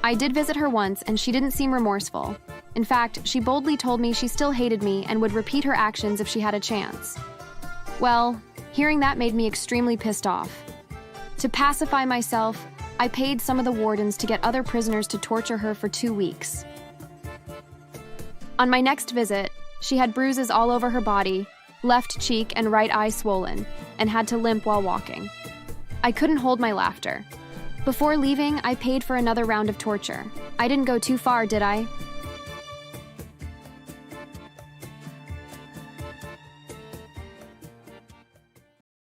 I did visit her once, and she didn't seem remorseful. In fact, she boldly told me she still hated me and would repeat her actions if she had a chance. Well, hearing that made me extremely pissed off. To pacify myself, I paid some of the wardens to get other prisoners to torture her for 2 weeks. On my next visit, she had bruises all over her body, left cheek and right eye swollen, and had to limp while walking. I couldn't hold my laughter. Before leaving, I paid for another round of torture. I didn't go too far, did I?